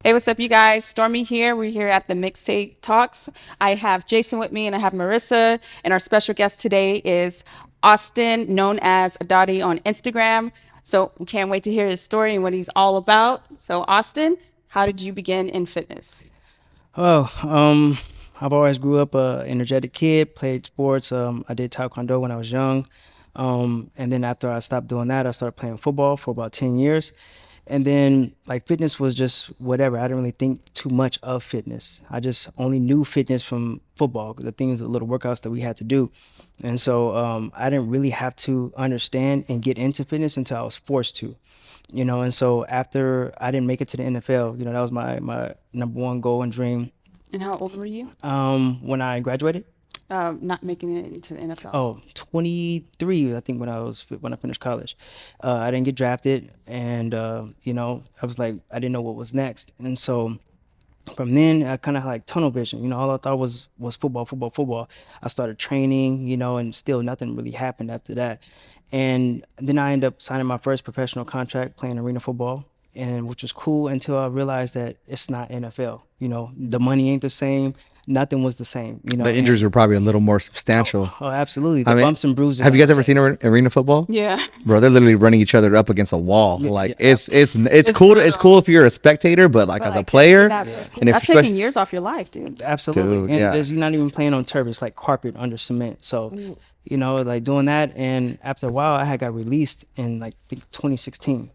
Hey, what's up, you guys? Stormy here. We're here at the Mixtape Talks. I have Jason with me and I have Marissa. And our special guest today is Austin, known as Dotty on Instagram. So we can't wait to hear his story and what he's all about. So, Austin, how did you begin in fitness? Oh, I've always grew up a energetic kid, played sports. I did taekwondo when I was young. And then after I stopped doing that, I started playing football for about 10 years. And then like fitness was just whatever. I didn't really think too much of fitness. I just only knew fitness from football, the things, the little workouts that we had to do. And so I didn't really have to understand and get into fitness until I was forced to. And so after I didn't make it to the NFL, that was my number one goal and dream. And how old were you? When I graduated, Not making it into the NFL. 23, I think when I finished college. I didn't get drafted, and I was like, I didn't know what was next. And so from then I kind of had like tunnel vision. All I thought was football, football, football. I started training, and still nothing really happened after that. And then I ended up signing my first professional contract playing arena football, and which was cool until I realized that it's not NFL. The money ain't the same. Nothing was the same. The And injuries were probably a little more substantial. absolutely, I the mean, bumps and bruises have you aren't guys the ever same. seen arena football? Yeah. Bro, they're literally running each other up against a wall. Yeah, Like yeah, it's It's cool. It's brutal. cool if you're a spectator, but like But as a like player, that yeah. person, and if that's especially, taking years off your life, dude. Absolutely. dude, And yeah, there's you're not even playing on turf. It's like carpet under cement. So, like doing that. And after a while, I had got released in like I think 2016.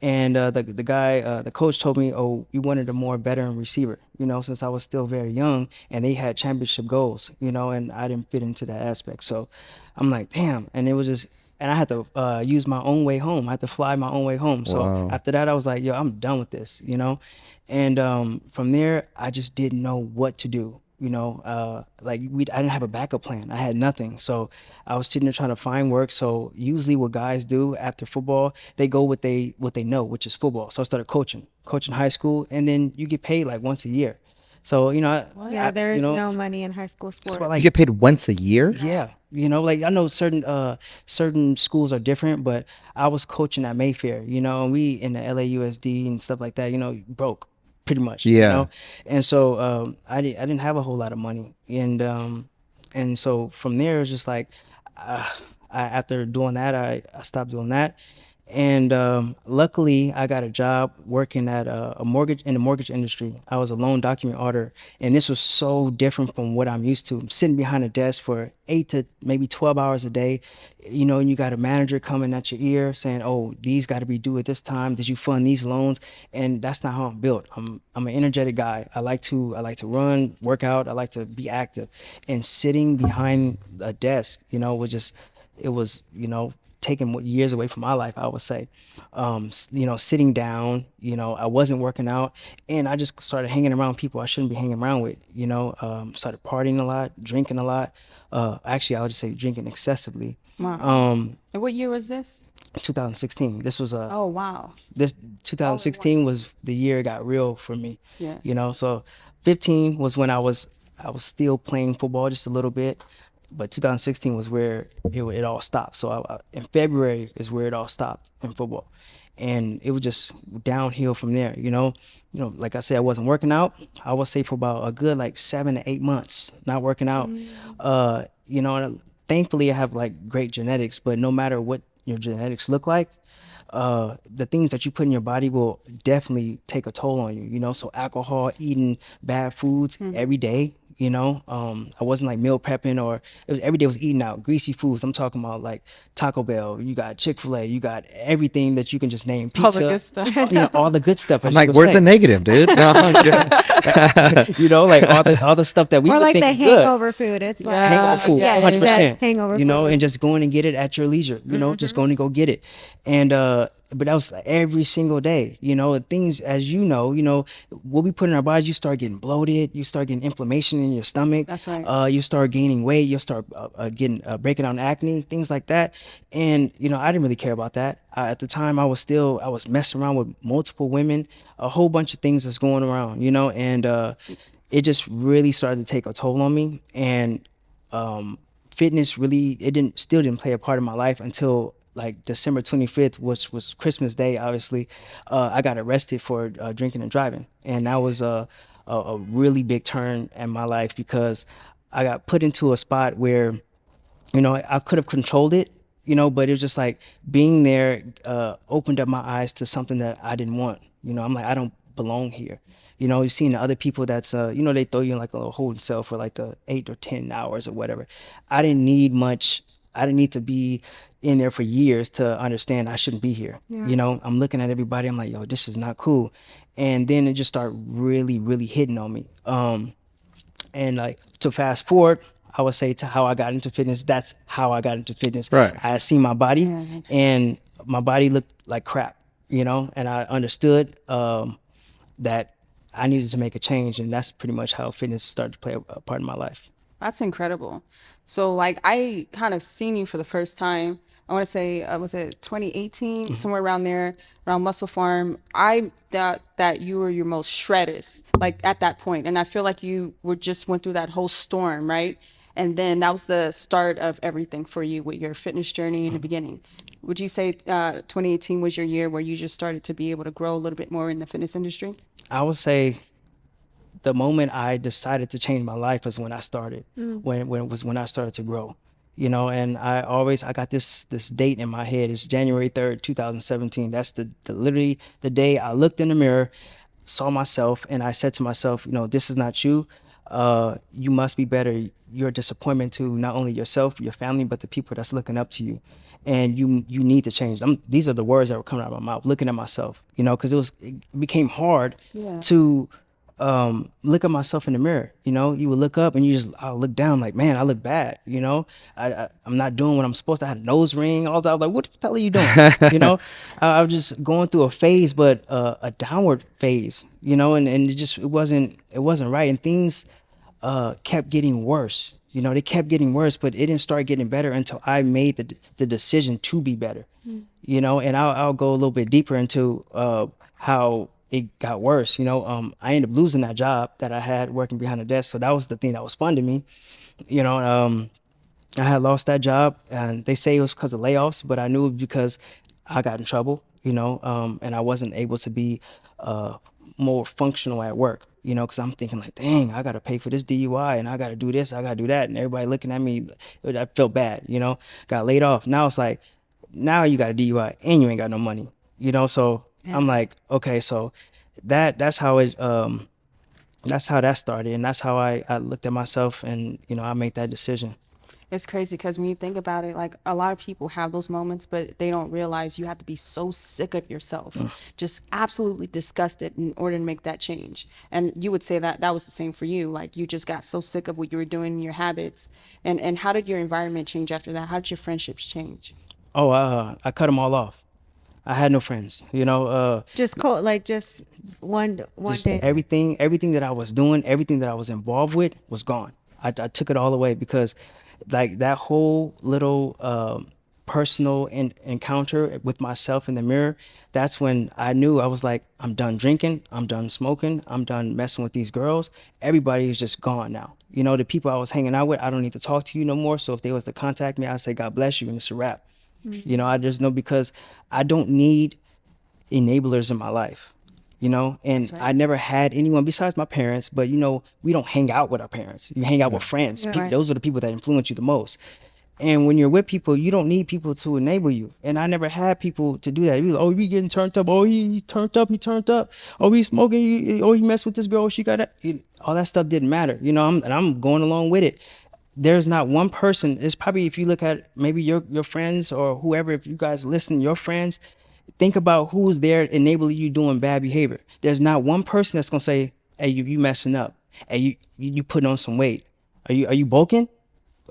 And the guy, the coach told me, oh, you wanted a more veteran receiver. Since I was still very young, and they had championship goals. And I didn't fit into that aspect. So, I'm like, damn. And it was just. And I had to use my own way home. I had to fly my own way home. So wow. after that, I was like, yo, I'm done with this. And from there, I just didn't know what to do. Like I didn't have a backup plan. I had nothing. So I was sitting there trying to find work. So usually, what guys do after football, they go what they know, which is football. So I started coaching high school, and then you get paid like once a year. So What? Yeah, there you is know, no money in high school that's what sports. You like get paid once a year. yeah. Like I know certain schools are different, but I was coaching at Mayfair, and we in the LAUSD and stuff like that, broke pretty much. Yeah. And so I didn't have a whole lot of money, and so from there it's just like uh, after doing that, I stopped doing that. And luckily, I got a job working at a mortgage in the mortgage industry. I was a loan document auditor, and this was so different from what I'm used to. I'm sitting behind a desk for 8 to maybe 12 hours a day, and you got a manager coming at your ear saying, "Oh, these got to be due at this time. Did you fund these loans?" And that's not how I'm built. I'm an energetic guy. I like to run, work out. I like to be active, and sitting behind a desk, was just it was taking years away from my life, I would say. Sitting down, I wasn't working out, and I just started hanging around people I shouldn't be hanging around with. Started partying a lot, drinking a lot. Actually, I would just say drinking excessively. Wow. Um, And what year was this? 2016. Oh, wow. This All in one. 2016 was the year it got real for me. Yeah. So 15 was when I was still playing football just a little bit, but 2016 was where it all stopped. So in February is where it all stopped in football, and it was just downhill from there. Like I said, I wasn't working out. I would say for about a good like 7 to 8 months not working out. And thankfully I have like great genetics, but no matter what your genetics look like, the things that you put in your body will definitely take a toll on you. So alcohol, eating bad foods every day. I wasn't like meal prepping, or it was every day was eating out greasy foods. I'm talking about like Taco Bell, you got Chick-fil-A, you got everything that you can just name, All the pizza, good stuff. all the good stuff, I'm as you like, would where's the say. negative, dude? No, I'm kidding. Like all the stuff that we Or would like think the is good. hangover food. It's like Hangover food, yeah, yeah, yeah, that's 100%. hangover And food. just going and get it at your leisure. Just going to go get it. And but that was like every single day. Things, as what we put in our bodies, you start getting bloated, you start getting inflammation in your stomach. That's right. You start gaining weight, you'll start getting breaking down acne, things like that. And I didn't really care about that. At the time, I was messing around with multiple women, a whole bunch of things that's going around. And it just really started to take a toll on me. And fitness really, it didn't still didn't play a part in my life until like December 25th, which was Christmas Day, obviously, I got arrested for drinking and driving, and that was a really big turn in my life because I got put into a spot where, you know, I could have controlled it, you know, but it was just like being there opened up my eyes to something that I didn't want. You know, I'm like, I don't belong here. You know, you've seen the other people that's, you know, they throw you in like a little holding cell for like the 8 or 10 hours or whatever. I didn't need much. I didn't need to be in there for years to understand I shouldn't be here. Yeah. You know, I'm looking at everybody. I'm like, yo, this is not cool. And then it just started really, really hitting on me. And like to fast forward, I would say to how I got into fitness. That's how I got into fitness. Right. I had seen my body, Yeah. and my body looked like crap, you know, and I understood that I needed to make a change, and that's pretty much how fitness started to play a part in my life. That's incredible. So like I kind of seen you for the first time. I want to say was it 2018, somewhere around there, around Muscle Farm. I thought that you were your most shredded, like at that point, and I feel like you were just went through that whole storm, right? And then that was the start of everything for you with your fitness journey in the beginning. Would you say 2018 was your year where you just started to be able to grow a little bit more in the fitness industry? I would say the moment I decided to change my life was when I started, when I started to grow, you know. And I got this date in my head. It's January 3rd, 2017. That's the literally the day I looked in the mirror, saw myself, and I said to myself, you know, this is not you. You must be better. You're a disappointment to not only yourself, your family, but the people that's looking up to you. And you need to change. These are the words that were coming out of my mouth, looking at myself, you know, because it became hard Yeah. to look at myself in the mirror. You know, you would look up and I'll look down like, man, I look bad. You know, I'm not doing what I'm supposed to. I had a nose ring, all that. I was like, what the hell are you doing? You know, I was just going through a phase, but a downward phase, you know, and it wasn't right. And things kept getting worse. You know, they kept getting worse, but it didn't start getting better until I made the decision to be better. You know, and I'll go a little bit deeper into how it got worse. You know, I ended up losing that job that I had working behind the desk. So that was the thing that was funding me. You know, I had lost that job, and they say it was because of layoffs, but I knew it was because I got in trouble. You know, and I wasn't able to be more functional at work. You know, because I'm thinking like, dang, I got to pay for this DUI, and I got to do this, I got to do that, and everybody looking at me, I felt bad. You know, got laid off. Now it's like, now you got a DUI and you ain't got no money. You know, so I'm like, okay, so that's how that started, and that's how I looked at myself, and you know, I made that decision. It's crazy because when you think about it, like a lot of people have those moments, but they don't realize you have to be so sick of yourself, just absolutely disgusted in order to make that change. And you would say that that was the same for you. Like you just got so sick of what you were doing in your habits. And how did your environment change after that? How did your friendships change? Oh, I cut them all off. I had no friends. You know, Just cold, like just one just day. everything that I was doing, everything that I was involved with was gone. I took it all away because like that whole little personal encounter with myself in the mirror, that's when I knew. I was like, I'm done drinking, I'm done smoking, I'm done messing with these girls. Everybody is just gone now. You know, the people I was hanging out with, I don't need to talk to you no more. So if they was to contact me, I'd say, God bless you, and it's a wrap. You know, I just know, because I don't need enablers in my life, you know. And That's right. I never had anyone besides my parents, but you know, we don't hang out with our parents. You hang out with friends. Right. Those are the people that influence you the most. And when you're with people, you don't need people to enable you. And I never had people to do that. Like, oh, we getting turned up. Oh, he turned up. He turned up. Oh, he smoking. He messed with this girl. She got it. All that stuff didn't matter. You know, I'm going along with it. There's not one person. It's probably, if you look at maybe your friends or whoever, if you guys listen, your friends, think about who's there enabling you doing bad behavior. There's not one person that's gonna say, hey, you messing up. Hey, you putting on some weight. Are you bulking?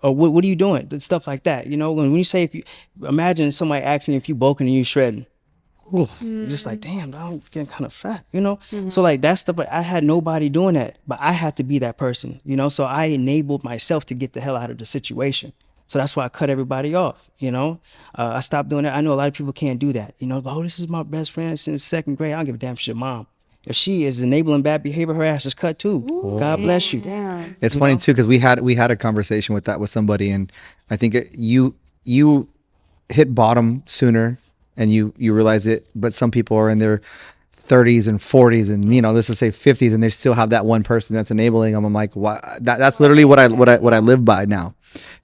Or what are you doing? Stuff like that. You know, when you say, if you imagine somebody asking you if you bulking and you shredding. You're just like, damn, I'm getting kind of fat, you know? So like that stuff, I had nobody doing that, but I had to be that person, you know? So I enabled myself to get the hell out of the situation. So that's why I cut everybody off, you know? I stopped doing that. I know a lot of people can't do that, you know? Oh, this is my best friend since second grade. I don't give a damn if she's your mom. If she is enabling bad behavior, her ass is cut too. God bless you. Damn. It's funny too, because we had a conversation with somebody, and I think you hit bottom sooner and you realize it, but some people are in their 30s and 40s and let's just say 50s, and they still have that one person that's enabling them. I'm like, why? That's literally what I live by now.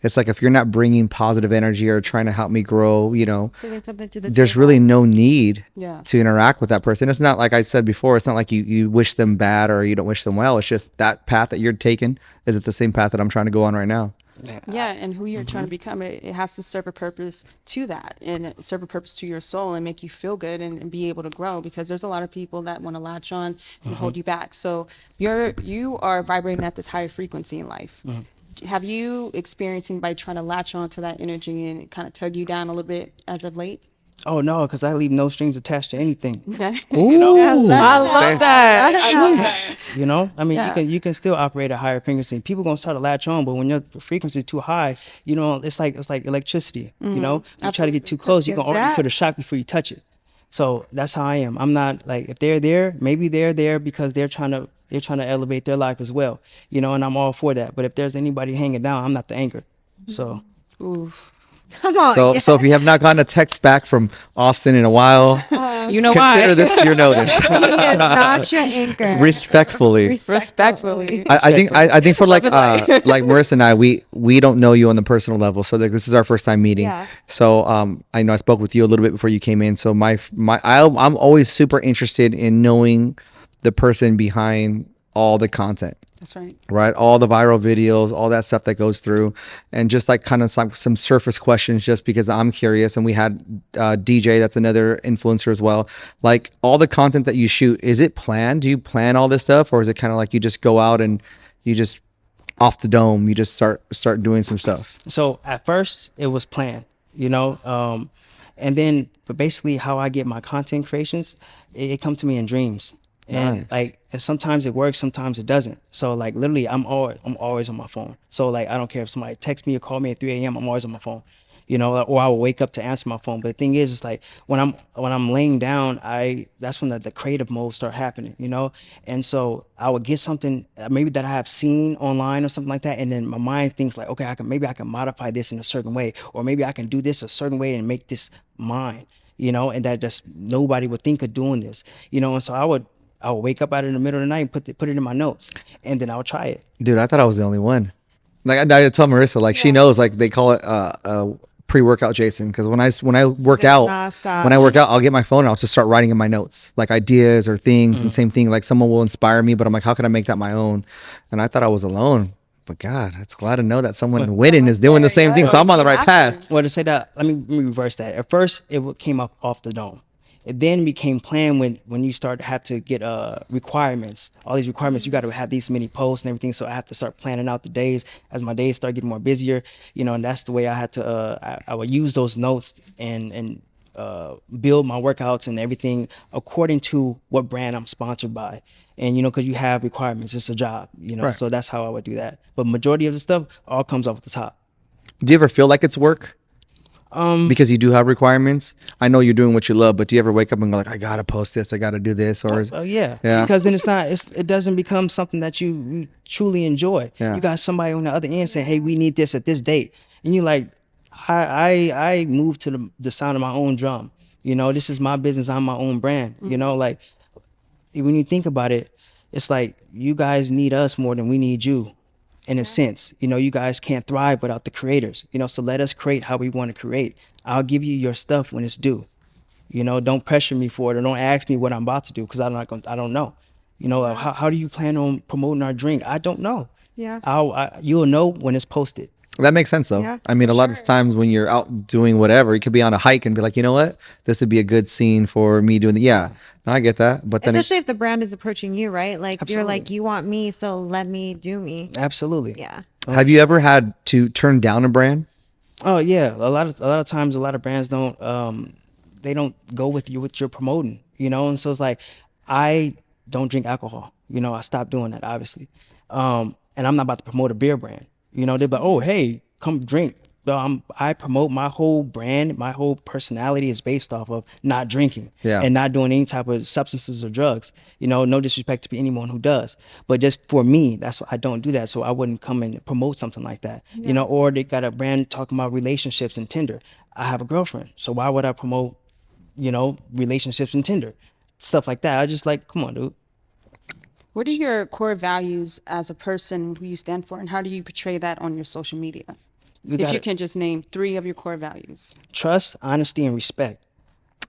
It's like, if you're not bringing positive energy or trying to help me grow, Bringing something to the there's table. really no need Yeah. to interact with that person. It's not like I said before, it's not like you wish them bad or you don't wish them well. It's just that path that you're taking is it the same path that I'm trying to go on right now. Yeah, and who you're trying to become, it has to serve a purpose to that, and serve a purpose to your soul, and make you feel good, and be able to grow, because there's a lot of people that want to latch on and hold you back. So you are vibrating at this higher frequency in life. Have you experienced anybody trying to latch on to that energy and kind of tug you down a little bit as of late? Oh no, because I leave no strings attached to anything. Okay. Ooh, I love that. I love that. I mean, Yeah. you can still operate at higher frequency. People gonna start to latch on, but when your frequency is too high, it's like electricity. You try to get too close, you're gonna already feel the shock before you touch it. So that's how I am. I'm not like, if they're there, maybe they're there because they're trying to elevate their life as well. And I'm all for that. But if there's anybody hanging down, I'm not the anchor. So Oof. Come on. so if you have not gotten a text back from Austin in a while, You know consider why? this your notice. He is not your anchor. Respectfully. Respectfully. I think for like Marissa and I, we don't know you on the personal level, so like this is our first time meeting. Yeah. So I know I spoke with you a little bit before you came in. So I'm always super interested in knowing the person behind all the content. That's right. Right, all the viral videos, all that stuff that goes through, and just like kind of some surface questions, just because I'm curious. And we had DJ, that's another influencer as well. Like, all the content that you shoot, is it planned? Do you plan all this stuff, or is it kind of like you just go out and you just off the dome, you just start doing some stuff? So at first it was planned, and then, but basically how I get my content creations, it comes to me in dreams. And Nice. and sometimes it works, sometimes it doesn't. So like literally I'm always on my phone. So like, I don't care if somebody texts me or call me at 3 a.m., I'm always on my phone. Or I will wake up to answer my phone. But the thing is, it's like when I'm laying down, that's when the creative mode start happening, And so I would get something maybe that I have seen online or something like that, and then my mind thinks like, okay, I can modify this in a certain way, or maybe I can do this a certain way and make this mine, and that just nobody would think of doing this, And so I would wake up out in the middle of the night and put it in my notes, and then I would try it. Dude, I thought I was the only one. Like, I tell Marissa, like, she knows, like, they call it pre-workout Jason, because when I work out, nonstop. I'll get my phone and I'll just start writing in my notes, like, ideas or things. And same thing, like, someone will inspire me, but I'm like, how can I make that my own? And I thought I was alone, but God, it's glad to know that someone winning is doing the same thing, so I'm on the right path. Well, to say that, let me reverse that. At first, came up off the dome. It then became planned when you start to have to get requirements. All these requirements, you got to have these many posts and everything. So I have to start planning out the days as my days start getting more busier, and that's the way I had to. I would use those notes and build my workouts and everything according to what brand I'm sponsored by. And because you have requirements, it's a job, Right. So that's how I would do that. But majority of the stuff all comes off the top. Do you ever feel like it's work? Because you do have requirements. I know you're doing what you love, but do you ever wake up and go like, I gotta post this, I gotta do this, or is, Yeah. Yeah. Because then it doesn't become something that you truly enjoy. Yeah. You got somebody on the other end saying, hey, we need this at this date. And you're like, I move to the sound of my own drum. This is my business. I'm my own brand. Like, when you think about it, it's like you guys need us more than we need you. In a sense, you guys can't thrive without the creators, so let us create how we want to create. I'll give you your stuff when it's due. Don't pressure me for it, or don't ask me what I'm about to do, because I don't know. How do you plan on promoting our drink? I don't know. Yeah. You'll know when it's posted. that makes sense though. Yeah, I mean, a lot of times when you're out doing whatever, you could be on a hike and be like, you know what, this would be a good scene for me doing the no, I get that, but then Especially if the brand is approaching you, right? Like you're Absolutely. like, you want me, so let me do me. Absolutely. Yeah. have you ever had to turn down a brand? Oh yeah, a lot of times, a lot of brands don't they don't go with you what you're promoting, and so it's like, I don't drink alcohol, I stopped doing that, obviously, and I'm not about to promote a beer brand, they're like, oh hey, come drink, I promote my whole brand, my whole personality is based off of not drinking Yeah. and not doing any type of substances or drugs. No disrespect to anyone who does, but just for me, that's what I don't do that. So I wouldn't come and promote something like that. Or they got a brand talking about relationships and Tinder. I have a girlfriend, so why would I promote, relationships and Tinder, stuff like that? I just like, come on, dude. What are your core values as a person, who you stand for, and how do you portray that on your social media? You If you got can just name 3 of your core values. trust, honesty, and respect.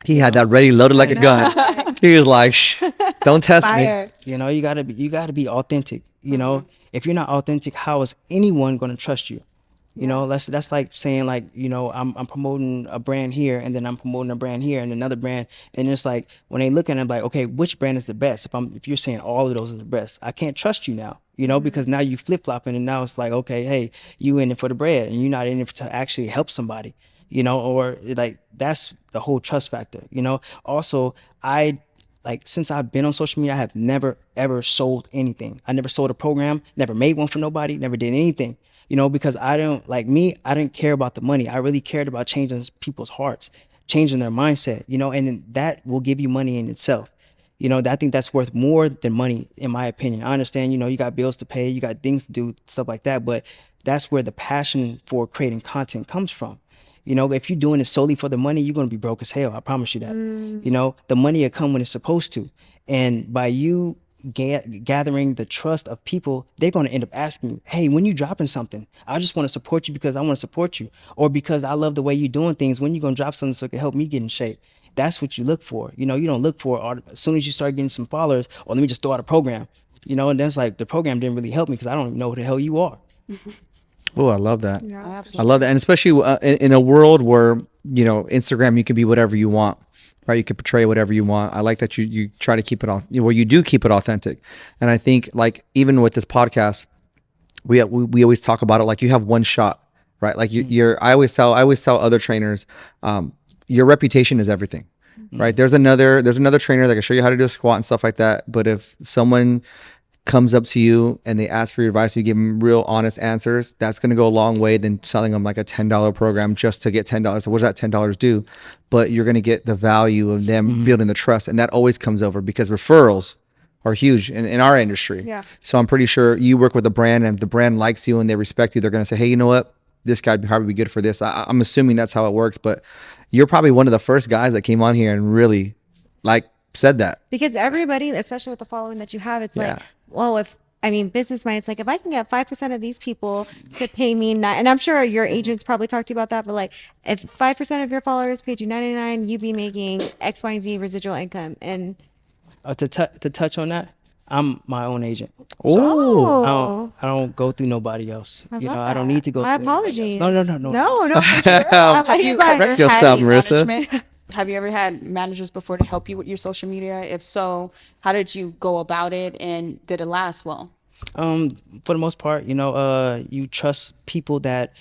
He had that ready, loaded like a gun. He was like, Shh, don't test me. Fire. You gotta be authentic. If you're not authentic, how is anyone gonna trust you? That's like saying, like, I'm promoting a brand here, and then I'm promoting a brand here and another brand, and it's like when they look at it, I'm like, okay, which brand is the best? If you're saying all of those are the best, I can't trust you now. Because now you flip flopping, and now it's like, okay, hey, you in it for the bread, and you're not in it to actually help somebody. Or like that's the whole trust factor. Also, I like, since I've been on social media, I have never ever sold anything. I never sold a program, never made one for nobody, never did anything. Because I don't, like me, I didn't care about the money. I really cared about changing people's hearts, changing their mindset, and then that will give you money in itself. I think that's worth more than money, in my opinion. I understand, you got bills to pay, you got things to do, stuff like that, but that's where the passion for creating content comes from. If you're doing it solely for the money, you're going to be broke as hell. I promise you that. The money will come when it's supposed to. And by you gathering the trust of people, they're going to end up asking you, hey, when you dropping something? I just want to support you because I want to support you, or because I love the way you're doing things. When you going to drop something so it can help me get in shape? That's what you look for. You don't look for, as soon as you start getting some followers, or let me just throw out a program, and then it's like, the program didn't really help me because I don't even know who the hell you are. Oh, I love that. I I absolutely. love that. And especially in a world where, Instagram, you can be whatever you want, right? You can portray whatever you want. I like that you try to keep it on, well, you do keep it authentic. And I think, like, even with this podcast, we always talk about it. Like, you have one shot, right? Like I always tell other trainers, your reputation is everything, right? There's another trainer that can show you how to do a squat and stuff like that. But if someone comes up to you and they ask for your advice, you give them real honest answers, that's going to go a long way than selling them like a $10 program just to get $10. So what does that $10 do? But you're going to get the value of them building the trust. And that always comes over, because referrals are huge in our industry. Yeah. So I'm pretty sure you work with a brand, and if the brand likes you and they respect you, they're going to say, hey, you know what? This guy would probably be good for this. I'm assuming that's how it works, but you're probably one of the first guys that came on here and really, like, said that. Because everybody, especially with the following that you have, it's Yeah. like, well, business minded, it's like, if I can get 5% of these people to pay me and I'm sure your agents probably talked to you about that, but like, if 5% of your followers paid you 99, you'd be making X, Y, and Z residual income. And To touch on that, I'm my own agent. Oh, I don't go through nobody else. I love I don't that. need to go. My through anybody apologies. else. No. No, for sure. I'm Have you like, correct ever yourself, had Marissa. management? Have you ever had managers before to help you with your social media? If so, how did you go about it, and did it last well? For the most part, you trust people that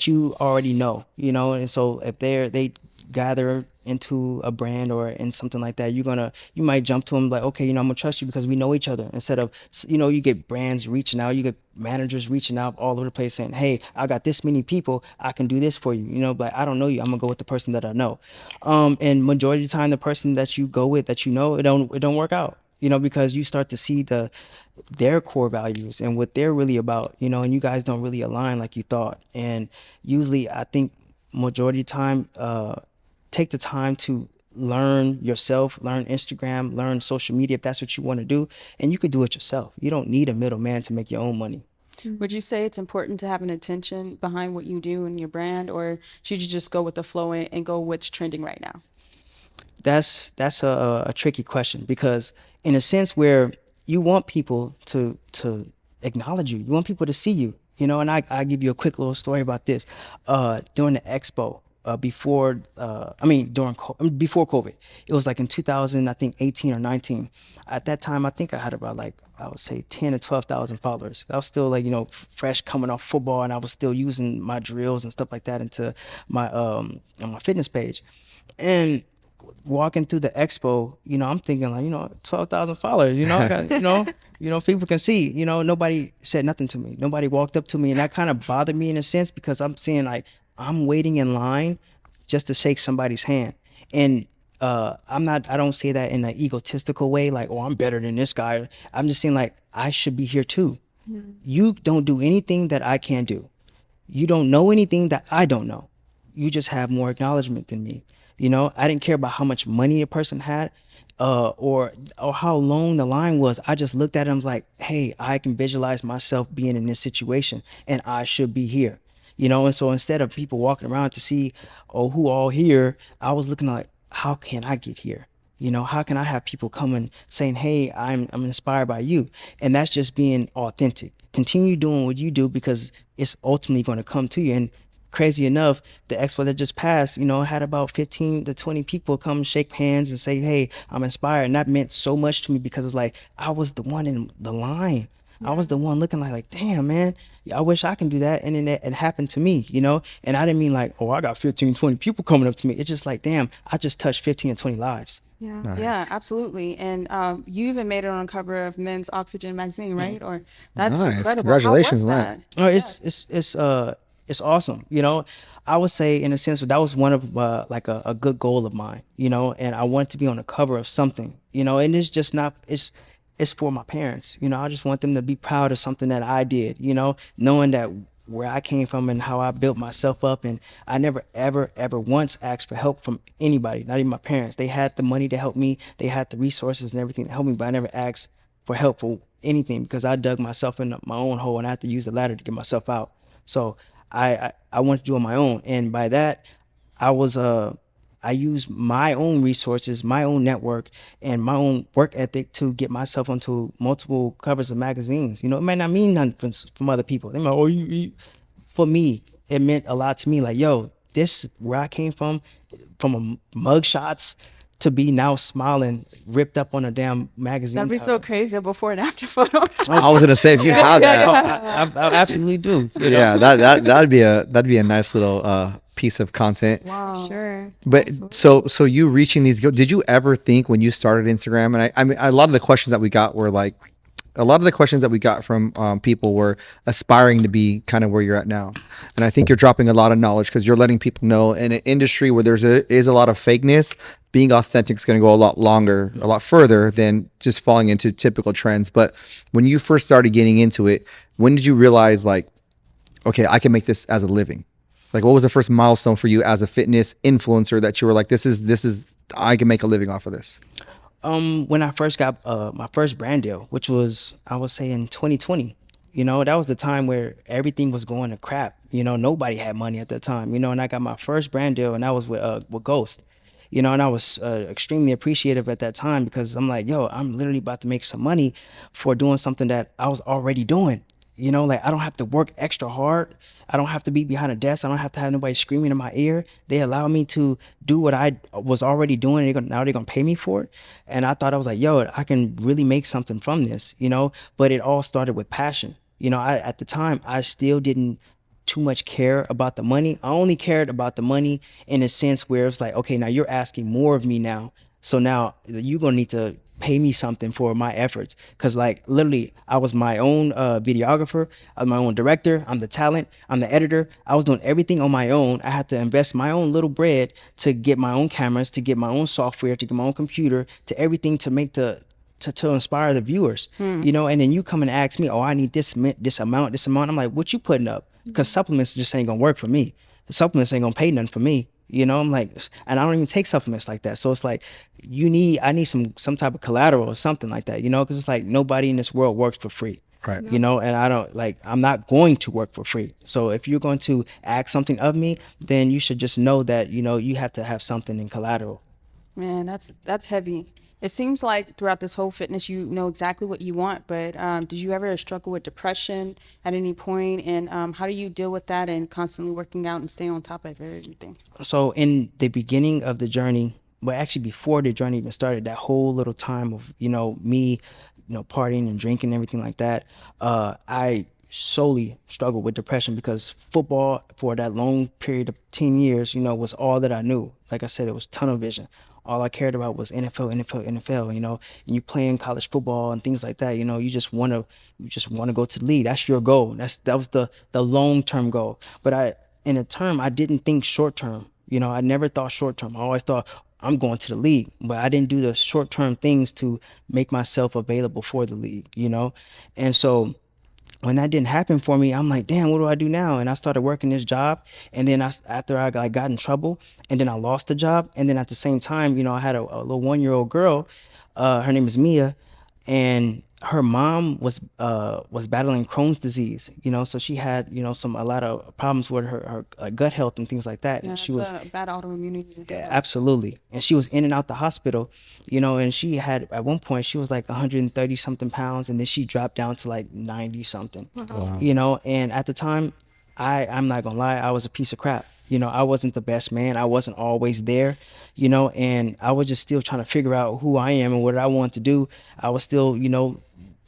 you already know, and so if they gather into a brand or in something like that, you might jump to them like, okay, I'm gonna trust you because we know each other. Instead of, you get brands reaching out, you get managers reaching out all over the place saying, hey, I got this many people, I can do this for you, but I don't know you, I'm gonna go with the person that I know. And majority of the time, the person that you go with, that it don't work out, because you start to see their core values and what they're really about, and you guys don't really align like you thought. And usually, I think majority of the time, take the time to learn yourself, learn Instagram, learn social media if that's what you want to do, and you could do it yourself. You don't need a middleman to make your own money. Would you say it's important to have an intention behind what you do and your brand, or should you just go with the flow and go what's trending right now? That's a tricky question, because in a sense where you want people to acknowledge you want people to see you, and I give you a quick little story about this. During the expo, before COVID, it was like in 2000, I think 18 or 19. At that time, I think I had about, like, I would say 10 to 12,000 followers. I was still, like, fresh coming off football, and I was still using my drills and stuff like that into my on my fitness page. And walking through the expo, I'm thinking like, 12,000 followers, I got, people can see, nobody said nothing to me. Nobody walked up to me. And that kind of bothered me in a sense, because I'm seeing like, I'm waiting in line just to shake somebody's hand. And I don't say that in an egotistical way, like, oh, I'm better than this guy. I'm just saying like, I should be here too. You don't do anything that I can't do. You don't know anything that I don't know. You just have more acknowledgement than me. I didn't care about how much money a person had, or how long the line was. I just looked at it and was like, hey, I can visualize myself being in this situation and I should be here. And so instead of people walking around to see, oh, who all here, I was looking like, how can I get here? How can I have people coming saying, hey, I'm inspired by you? And that's just being authentic. Continue doing what you do, because it's ultimately going to come to you. And crazy enough, the expo that just passed, had about 15 to 20 people come shake hands and say, hey, I'm inspired. And that meant so much to me, because it's like, I was the one in the line. I was the one looking like, damn, man, I wish I can do that. And then it happened to me, and I didn't mean like, oh, I got 15, 20 people coming up to me. It's just like, damn, I just touched 15 and 20 lives. Yeah. Nice. Yeah, absolutely. And you even made it on the cover of Men's Oxygen magazine, right? Or that's Nice. incredible. Congratulations How was on that. that? No, it's awesome. I would say in a sense that was one of like a good goal of mine, and I want to be on the cover of something, and it's just not, it's for my parents. I just want them to be proud of something that I did, knowing that where I came from and how I built myself up. And I never, ever, ever once asked for help from anybody, not even my parents. They had the money to help me. They had the resources and everything to help me, but I never asked for help for anything, because I dug myself in my own hole and I had to use the ladder to get myself out. So I wanted to do it on my own. And by that, I used my own resources, my own network, and my own work ethic to get myself onto multiple covers of magazines. It might not mean nothing from other people. They might, oh, for me, it meant a lot to me. Like, yo, this where I came from a mug shots to be now smiling, ripped up on a damn magazine. That'd be cover. so crazy, a before and after photo. I was gonna say, if you have that, I absolutely do. yeah, that'd be a nice little piece of content. Wow. Sure. But so you reaching these goals, did you ever think when you started Instagram? And I mean, a lot of the questions that we got were like, a lot of the questions that we got from people were aspiring to be kind of where you're at now. And I think you're dropping a lot of knowledge, because you're letting people know in an industry where is a lot of fakeness, being authentic is going to go a lot longer, a lot further than just falling into typical trends. But when you first started getting into it, when did you realize like, okay, I can make this as a living? Like, what was the first milestone for you as a fitness influencer that you were like, this is I can make a living off of this? When I first got my first brand deal, which was, I would say, in 2020, that was the time where everything was going to crap. Nobody had money at that time, and I got my first brand deal, and that was with Ghost, and I was extremely appreciative at that time, because I'm like, yo, I'm literally about to make some money for doing something that I was already doing. Like, I don't have to work extra hard. I don't have to be behind a desk. I don't have to have nobody screaming in my ear. They allow me to do what I was already doing. Now they're going to pay me for it. And I thought, I was like, yo, I can really make something from this, but it all started with passion. At the time, I still didn't too much care about the money. I only cared about the money in a sense where it's like, okay, now you're asking more of me now. So now you're going to need to pay me something for my efforts. Because like literally, I was my own videographer. I was my own director. I'm the talent. I'm the editor. I was doing everything on my own. I had to invest my own little bread to get my own cameras, to get my own software, to get my own computer, to everything to make to inspire the viewers, and then you come and ask me, oh, I need this amount. I'm like, what you putting up? Because supplements just ain't gonna work for me. The supplements ain't gonna pay nothing for me. I'm like, and I don't even take supplements like that. So it's like, I need some type of collateral or something like that, because it's like nobody in this world works for free. Right. And I'm not going to work for free. So if you're going to ask something of me, then you should just know that, you have to have something in collateral. Man, that's heavy. It seems like throughout this whole fitness, you know exactly what you want, but did you ever struggle with depression at any point? And how do you deal with that and constantly working out and staying on top of everything? So in the beginning of the journey, but actually before the journey even started, that whole little time of, me, partying and drinking and everything like that, I solely struggled with depression, because football for that long period of 10 years, was all that I knew. Like I said, it was tunnel vision. all I cared about was NFL, NFL, NFL. You know, and you playing college football and things like that. You know, you just want to go to the league. That's your goal. That was the long term goal. But in a term, I didn't think short term. You know, I never thought short term. I always thought I'm going to the league, but I didn't do the short term things to make myself available for the league. You know, and so when that didn't happen for me, I'm like, damn, what do I do now? And I started working this job, and then after I got in trouble, and then I lost the job, and then at the same time, you know, I had a little 1-year-old girl, her name is Mia, and her mom was battling Crohn's disease, you know, so she had, you know, a lot of problems with her gut health and things like that. Yeah, And she it's was a bad autoimmunity to deal with. absolutely, and she was in and out the hospital, you know, and she had at one point she was like 130 something pounds, and then she dropped down to like 90 something, you know, and at the time, I'm not gonna lie, I was a piece of crap. You know, I wasn't the best man. I wasn't always there, you know, and I was just still trying to figure out who I am and what I want to do. I was still, you know,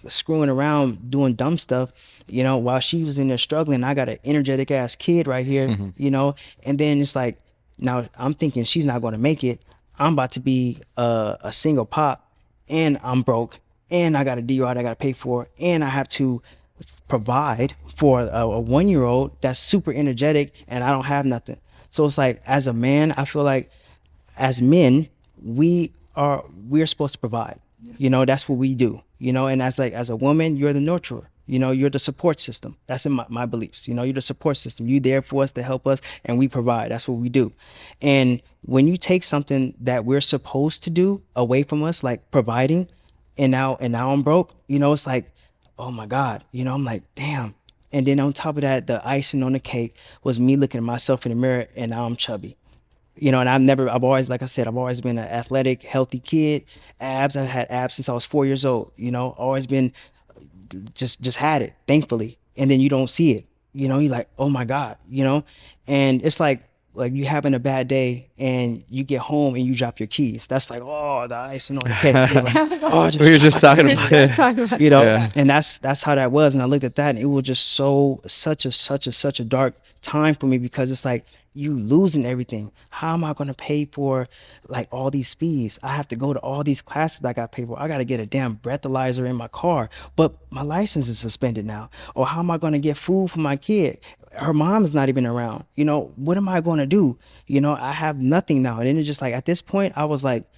screwing around doing dumb stuff, you know, while she was in there struggling. I got an energetic ass kid right here, you know, and then it's like, now I'm thinking she's not going to make it. I'm about to be a single pop, and I'm broke, and I got a DUI that I got to pay for, and I have to provide for a 1-year-old that's super energetic, and I don't have nothing. So it's like, as a man, I feel like as men, we're supposed to provide. You know, that's what we do. You know, and as a woman, you're the nurturer. You know, you're the support system. That's in my beliefs. You know, you're the support system. You there for us to help us, and we provide. That's what we do. And when you take something that we're supposed to do away from us, like providing, and now I'm broke, you know, it's like, oh my God, you know, I'm like, damn. And then on top of that, the icing on the cake was me looking at myself in the mirror, and now I'm chubby. You know, and I've always, like I said, I've always been an athletic, healthy kid. I've had abs since I was 4 years old, you know, always been, just had it, thankfully. And then you don't see it, you know, you're like, oh my God, you know, and it's like you having a bad day and you get home and you drop your keys. That's like, oh, the icing on the cake. You're like, oh, We were just dropped my talking keys. about it. You know, Yeah. and that's how that was. And I looked at that, and it was just such a dark time for me, because it's like, you losing everything. How am I going to pay for like all these fees? I have to go to all these classes that I got to pay for. I got to get a damn breathalyzer in my car, but my license is suspended now. Or how am I going to get food for my kid? Her mom's not even around. You know, what am I going to do? You know, I have nothing now. And then it's just like, at this point, I was like,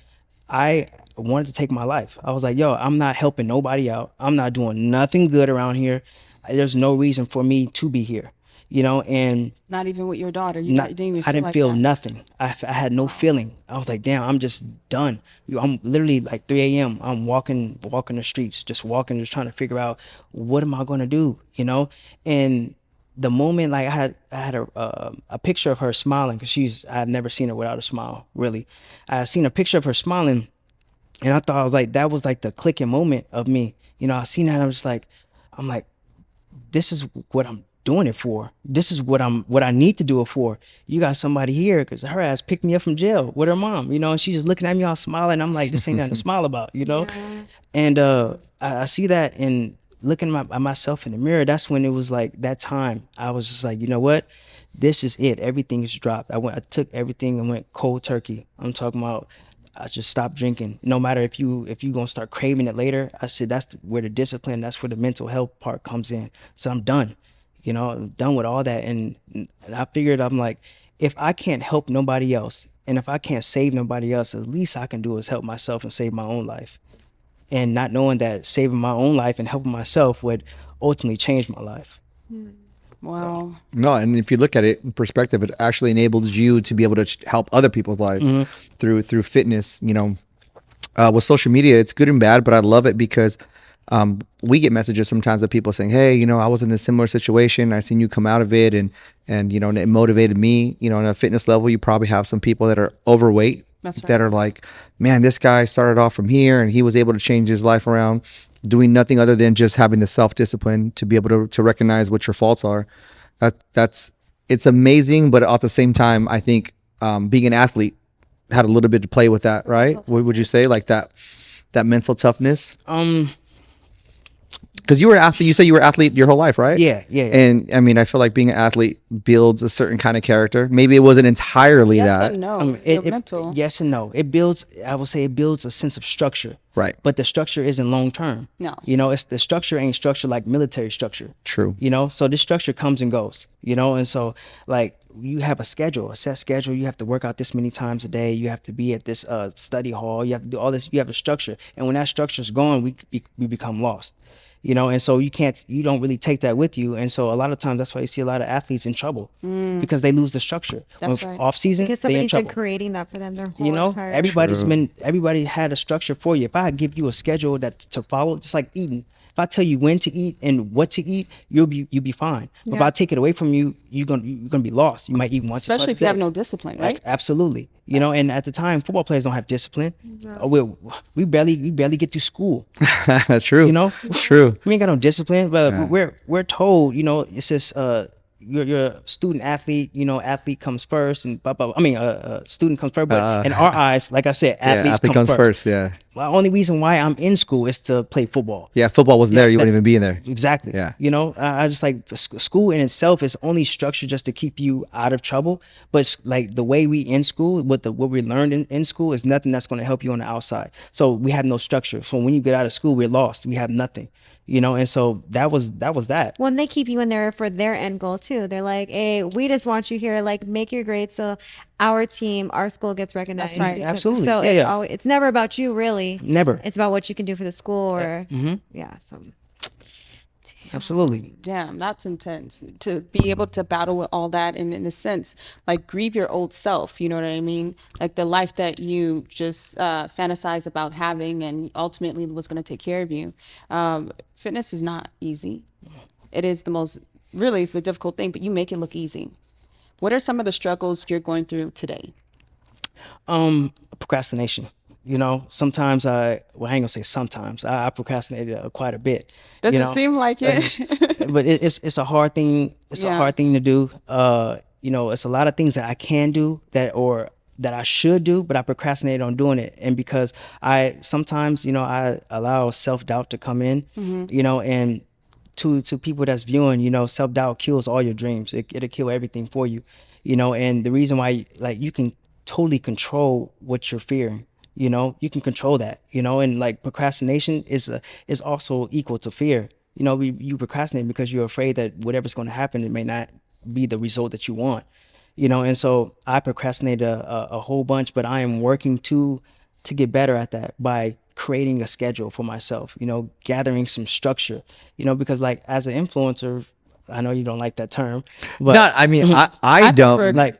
I wanted to take my life. I was like, yo, I'm not helping nobody out. I'm not doing nothing good around here. There's no reason for me to be here, you know, and Not even with your daughter. not, You didn't even I didn't like feel that. nothing. I had no feeling. I was like, damn, I'm just done. I'm literally like 3 a.m. I'm walking the streets, just walking, just trying to figure out, what am I going to do, you know? And the moment, like, I had a picture of her smiling, because I've never seen her without a smile, really. I seen a picture of her smiling, and I thought, I was like, that was like the clicking moment of me. You know, I seen that, and I was just like, I'm like, this is what I'm doing it for. This is what I need to do it for. You got somebody here, because her ass picked me up from jail with her mom, you know, and she's just looking at me all smiling. I'm like, this ain't nothing to smile about, you know? And I see that, and looking at myself in the mirror, that's when it was like, that time I was just like, you know what? This is it. Everything is dropped. I took everything and went cold turkey. I'm talking about, I just stopped drinking. No matter if you gonna start craving it later, I said that's where the discipline, that's where the mental health part comes in. So I'm done. You know, I'm done with all that. And I figured, I'm like, if I can't help nobody else, and if I can't save nobody else, at least I can do is help myself and save my own life. And not knowing that saving my own life and helping myself would ultimately change my life. Wow. No, and if you look at it in perspective, it actually enables you to be able to help other people's lives through fitness. You know, with social media, it's good and bad, but I love it because we get messages sometimes of people saying, "Hey, you know, I was in a similar situation. I seen you come out of it, and you know, and it motivated me." You know, on a fitness level, you probably have some people that are overweight. That's right. That are like, man, this guy started off from here and he was able to change his life around, doing nothing other than just having the self-discipline to be able to recognize what your faults are. It's amazing, but at the same time, I think being an athlete had a little bit to play with that, right? What would you say, like that mental toughness? Because you were an athlete. You said you were an athlete your whole life, right? Yeah, yeah, yeah. And I mean, I feel like being an athlete builds a certain kind of character. Maybe it wasn't entirely Yes that. and no. It, Your mental. yes and no. It builds. I would say it builds a sense of structure. Right. But the structure isn't long term. No. You know, it's the structure ain't structure like military structure. True. You know, so this structure comes and goes. You know, and so like you have a schedule, a set schedule. You have to work out this many times a day. You have to be at this study hall. You have to do all this. You have a structure, and when that structure is gone, we become lost. You know, and so you don't really take that with you. And so a lot of times that's why you see a lot of athletes in trouble because they lose the structure. That's right. Off season, Because they in somebody's been trouble. creating that for them their whole You know, entire everybody had a structure for you. If I give you a schedule that to follow, just like eating. If I tell you when to eat and what to eat, you'll be fine. But if Yeah. I take it away from you, you're gonna be lost. You might eat once, or Especially twice if you a have day. no discipline, right? Absolutely. You know, and at the time, football players don't have discipline. We barely get through school. That's true. You know? True. We ain't got no discipline, but Yeah. we're told, you know, it's just you're a student athlete, you know, athlete comes first, and blah, blah, blah. I mean, student comes first, but in our eyes, like I said, athletes athlete come comes first. Yeah. Well, the only reason why I'm in school is to play football. Yeah. Football wasn't there. You that- wouldn't even be in there. Exactly. Yeah. You know, I just like school in itself is only structured just to keep you out of trouble. But it's like the way we in school, what we learned in school is nothing that's going to help you on the outside. So we have no structure. So when you get out of school, we're lost. We have nothing. You know, and so that was that. Well, and they keep you in there for their end goal too. They're like, "Hey, we just want you here. Like, make your grades so our team, our school gets recognized." right. Because- Absolutely. So Yeah, it's yeah. always, it's never about you, really. Never. It's about what you can do for the school, or yeah. So Absolutely. Damn, that's intense. To be able to battle with all that and in a sense, like grieve your old self, you know what I mean? Like the life that you just fantasize about having and ultimately was going to take care of you. Fitness is not easy. It is the most, really, it's the difficult thing, but you make it look easy. What are some of the struggles you're going through today? Procrastination. You know, sometimes I ain't gonna say sometimes. I procrastinated quite a bit. Doesn't you know? seem like it. But it's a hard thing. It's a Yeah. hard thing to do. You know, it's a lot of things that I can do that I should do, but I procrastinate on doing it. And because I sometimes, you know, I allow self-doubt to come in, you know, and to people that's viewing, you know, self-doubt kills all your dreams. It'll kill everything for you, you know. And the reason why, like, you can totally control what you're fearing. You know, you can control that, you know, and like procrastination is also equal to fear. You know, you procrastinate because you're afraid that whatever's going to happen, it may not be the result that you want, you know. And so I procrastinate a whole bunch, but I am working to get better at that by creating a schedule for myself, you know, gathering some structure, you know, because like as an influencer, I know you don't like that term, but Not. I mean, I don't. prefer- like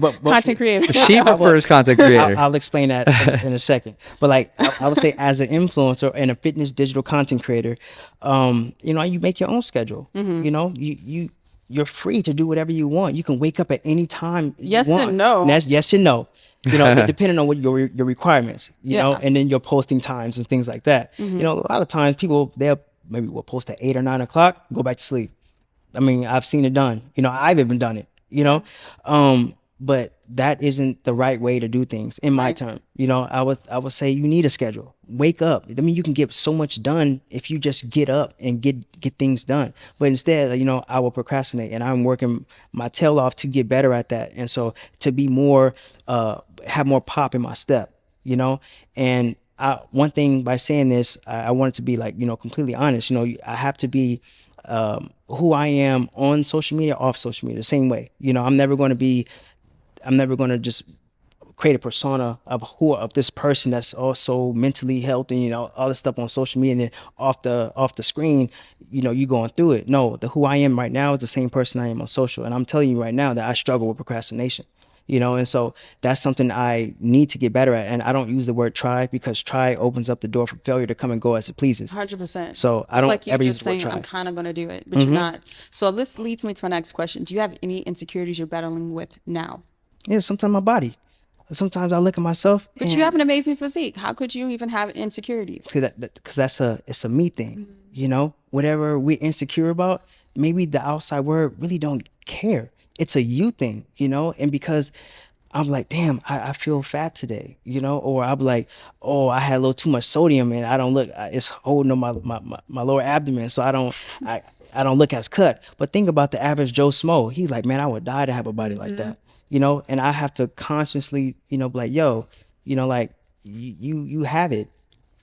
but Content creator. She prefers content creator. I'll explain that in a second. But like I would say, as an influencer and a fitness digital content creator, you know, you make your own schedule. You know, you're free to do whatever you want. You can wake up at any time. Yes you want. and no. That's yes and no. You know, depending on what your requirements. You know, Yeah. and then your posting times and things like that. You know, a lot of times people will post at 8 or 9 o'clock, go back to sleep. I mean, I've seen it done. You know, I've even done it, you know. But that isn't the right way to do things in my term. You know, I would say you need a schedule. Wake up. I mean, you can get so much done if you just get up and get things done. But instead, you know, I will procrastinate, and I'm working my tail off to get better at that. And so to be more have more pop in my step, you know. And one thing by saying this, I wanted to be like, you know, completely honest. You know, I have to be who I am on social media, off social media, the same way. You know, I'm never going to just create a persona of this person that's also mentally healthy, you know, all this stuff on social media, and then off the screen, you know, you going through it. No, who I am right now is the same person I am on social. And I'm telling you right now that I struggle with procrastination. You know, and so that's something I need to get better at. And I don't use the word try, because try opens up the door for failure to come and go as it pleases. 100%. So I It's don't like you ever use just the word saying, try. I'm kind of going to do it, but you're not. So this leads me to my next question. Do you have any insecurities you're battling with now? Yeah, sometimes my body. Sometimes I look at myself. But you have an amazing physique. How could you even have insecurities? Because it's a me thing. You know, whatever we're insecure about, maybe the outside world really don't care. It's a you thing, you know. And because I'm like, damn, I feel fat today, you know, or I'll be like, oh, I had a little too much sodium and I don't look, it's holding on my lower abdomen, so I I don't look as cut. But think about the average Joe Smo. He's like, man, I would die to have a body like that, you know. And I have to consciously, you know, be like, yo, you know, like you have it,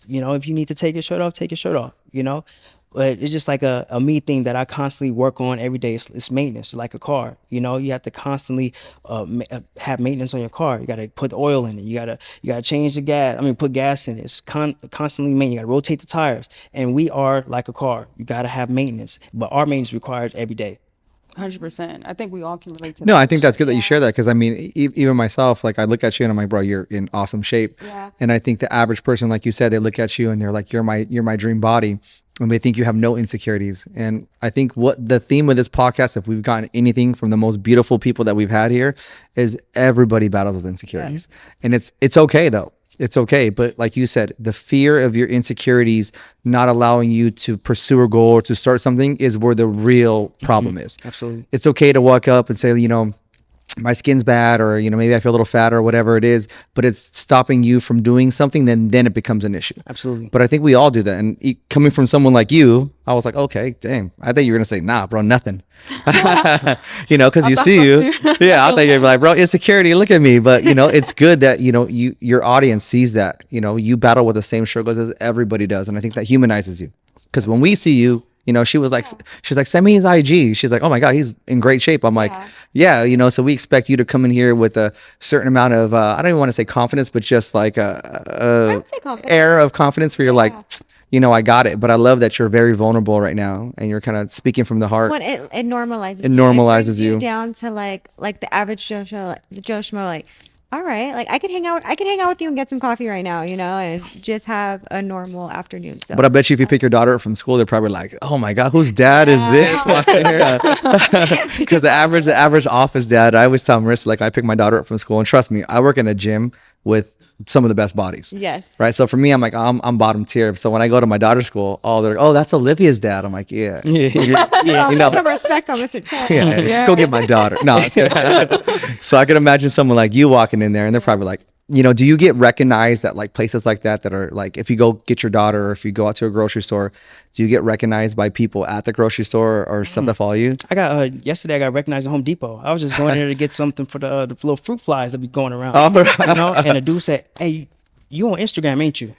you know. If you need to take your shirt off, take your shirt off, you know. But it's just like a me thing that I constantly work on every day. It's maintenance, like a car. You know, you have to constantly have maintenance on your car. You got to put oil in it. You gotta change the gas. I mean, put gas in it. It's constantly maintenance. You got to rotate the tires. And we are like a car. You got to have maintenance. But our maintenance required every day. 100%. I think we all can relate to that. No, I think that's good that you share that, because I mean, even myself, like I look at you and I'm like, bro, you're in awesome shape. Yeah. And I think the average person, like you said, they look at you and they're like, you're my dream body, and they think you have no insecurities. And I think what the theme of this podcast, if we've gotten anything from the most beautiful people that we've had here, is everybody battles with insecurities, and it's okay though. It's okay. But like you said, the fear of your insecurities not allowing you to pursue a goal or to start something is where the real problem is. Absolutely. It's okay to walk up and say, you know, my skin's bad, or, you know, maybe I feel a little fat or whatever it is, but it's stopping you from doing something, then it becomes an issue. Absolutely. But I think we all do that. And coming from someone like you, I was like, okay, damn. I think you're going to say, nah, bro, nothing. You know, because you thought see so you. too. Yeah, I thought you'd be like, bro, insecurity, look at me. But, you know, it's good that, you know, your audience sees that, you know, you battle with the same struggles as everybody does. And I think that humanizes you. Because when we see you, you know, she's like, send me his IG. She's like, oh my God, he's in great shape. I'm like, yeah, you know, so we expect you to come in here with a certain amount of, I don't even want to say confidence, but just like I would say confidence. air of confidence where you're like, you know, I got it. But I love that you're very vulnerable right now and you're kind of speaking from the heart. When it normalizes It you. normalizes brings you. down to like the average Joe Schmo, the Joe Schmo, like, all right, like I could hang out with you and get some coffee right now, you know, and just have a normal afternoon. So But I bet you if you pick your daughter up from school, they're probably like, oh my God, whose dad is this? Because the average office dad, I always tell Marissa, like, I pick my daughter up from school, and trust me, I work in a gym with some of the best bodies. yes. Right. So for me, I'm like, I'm bottom tier. So when I go to my daughter's school, they're like, oh, that's Olivia's dad. I'm like, yeah. Yeah. You know, Some respect on Mr. Ted. yeah, go get my daughter. No, it's good. So I can imagine someone like you walking in there and they're probably like, you know, do you get recognized at like places like that are like, if you go get your daughter or if you go out to a grocery store, do you get recognized by people at the grocery store or stuff that follow you? I got yesterday. I got recognized at Home Depot. I was just going there to get something for the little fruit flies that be going around. Oh, right. You know, and the dude said, "Hey, you on Instagram, ain't you?"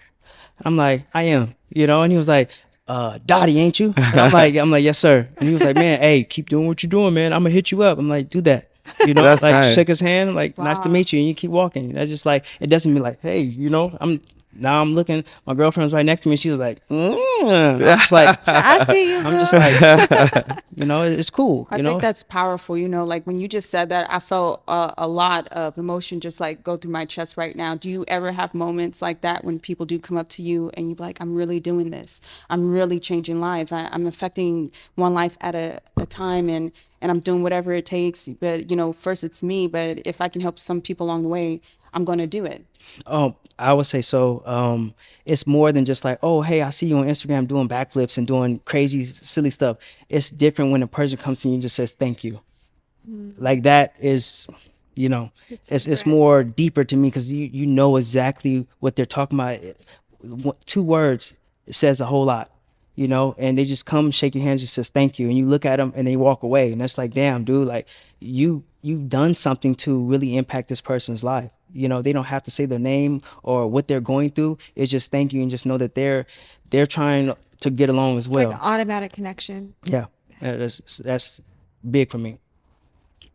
I'm like, "I am." You know, and he was like, "Dotty, ain't you?" And I'm like, "Yes, sir." And he was like, "Man, hey, keep doing what you're doing, man. I'm gonna hit you up." I'm like, "Do that." You know, That's like nice. shake his hand, like nice to Wow. meet you, and you keep walking. That's just like, it doesn't mean like, hey, you know, I'm looking. My girlfriend's right next to me. She was like, I'm just like, I see you. I'm boo. just like, you know, it's cool. I You know, think that's powerful. You know, like when you just said that, I felt a lot of emotion just like go through my chest right now. Do you ever have moments like that when people do come up to you and you're like, I'm really doing this. I'm really changing lives. I'm affecting one life at a time, and I'm doing whatever it takes. But, you know, first it's me. But if I can help some people along the way, I'm going to do it. I would say so. It's more than just like, oh, hey, I see you on Instagram doing backflips and doing crazy, silly stuff. It's different when a person comes to you and just says thank you. Like that is, you know, it's more deeper to me because you know exactly what they're talking about. Two words says a whole lot, you know, and they just come shake your hands, just says thank you, and you look at them and they walk away, and that's like, damn, dude, like you've done something to really impact this person's life. You know, they don't have to say their name or what they're going through. It's just thank you, and just know that they're trying to get along as It's well. like an automatic connection. Yeah, that's big for me.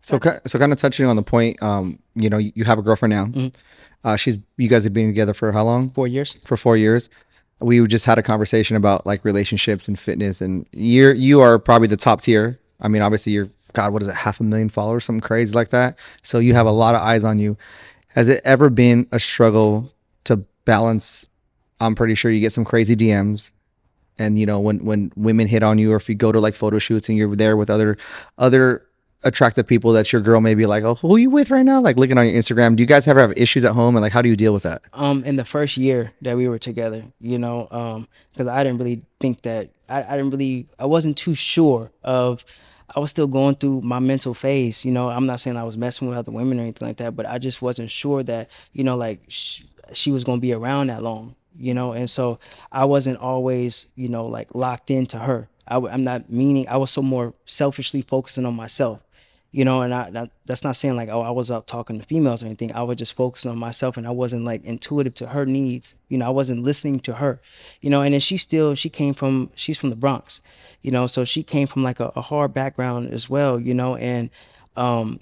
So kind of touching on the point, you know, you have a girlfriend now. You guys have been together for how long? 4 years. For 4 years. We just had a conversation about like relationships and fitness, and you are probably the top tier. I mean, obviously you're, God, what is it, 500,000 followers, something crazy like that. So you have a lot of eyes on you. Has it ever been a struggle to balance? I'm pretty sure you get some crazy DMs, and you know, when women hit on you, or if you go to like photo shoots and you're there with other attractive people that your girl may be like, oh, who are you with right now? Like looking on your Instagram. Do you guys ever have issues at home, and like how do you deal with that? In the first year that we were together, you know, because I didn't really think that I wasn't too sure of I was still going through my mental phase. I'm not saying I was messing with other women or anything like that, but I just wasn't sure that, like she was going to be around that long, and so I wasn't always, like locked into her. I'm not meaning, I was so more selfishly focusing on myself, and that's not saying like, oh, I was out talking to females or anything. I was just focusing on myself, and I wasn't like intuitive to her needs. I wasn't listening to her, and then she's from the Bronx, so she came from like a hard background as well, and um,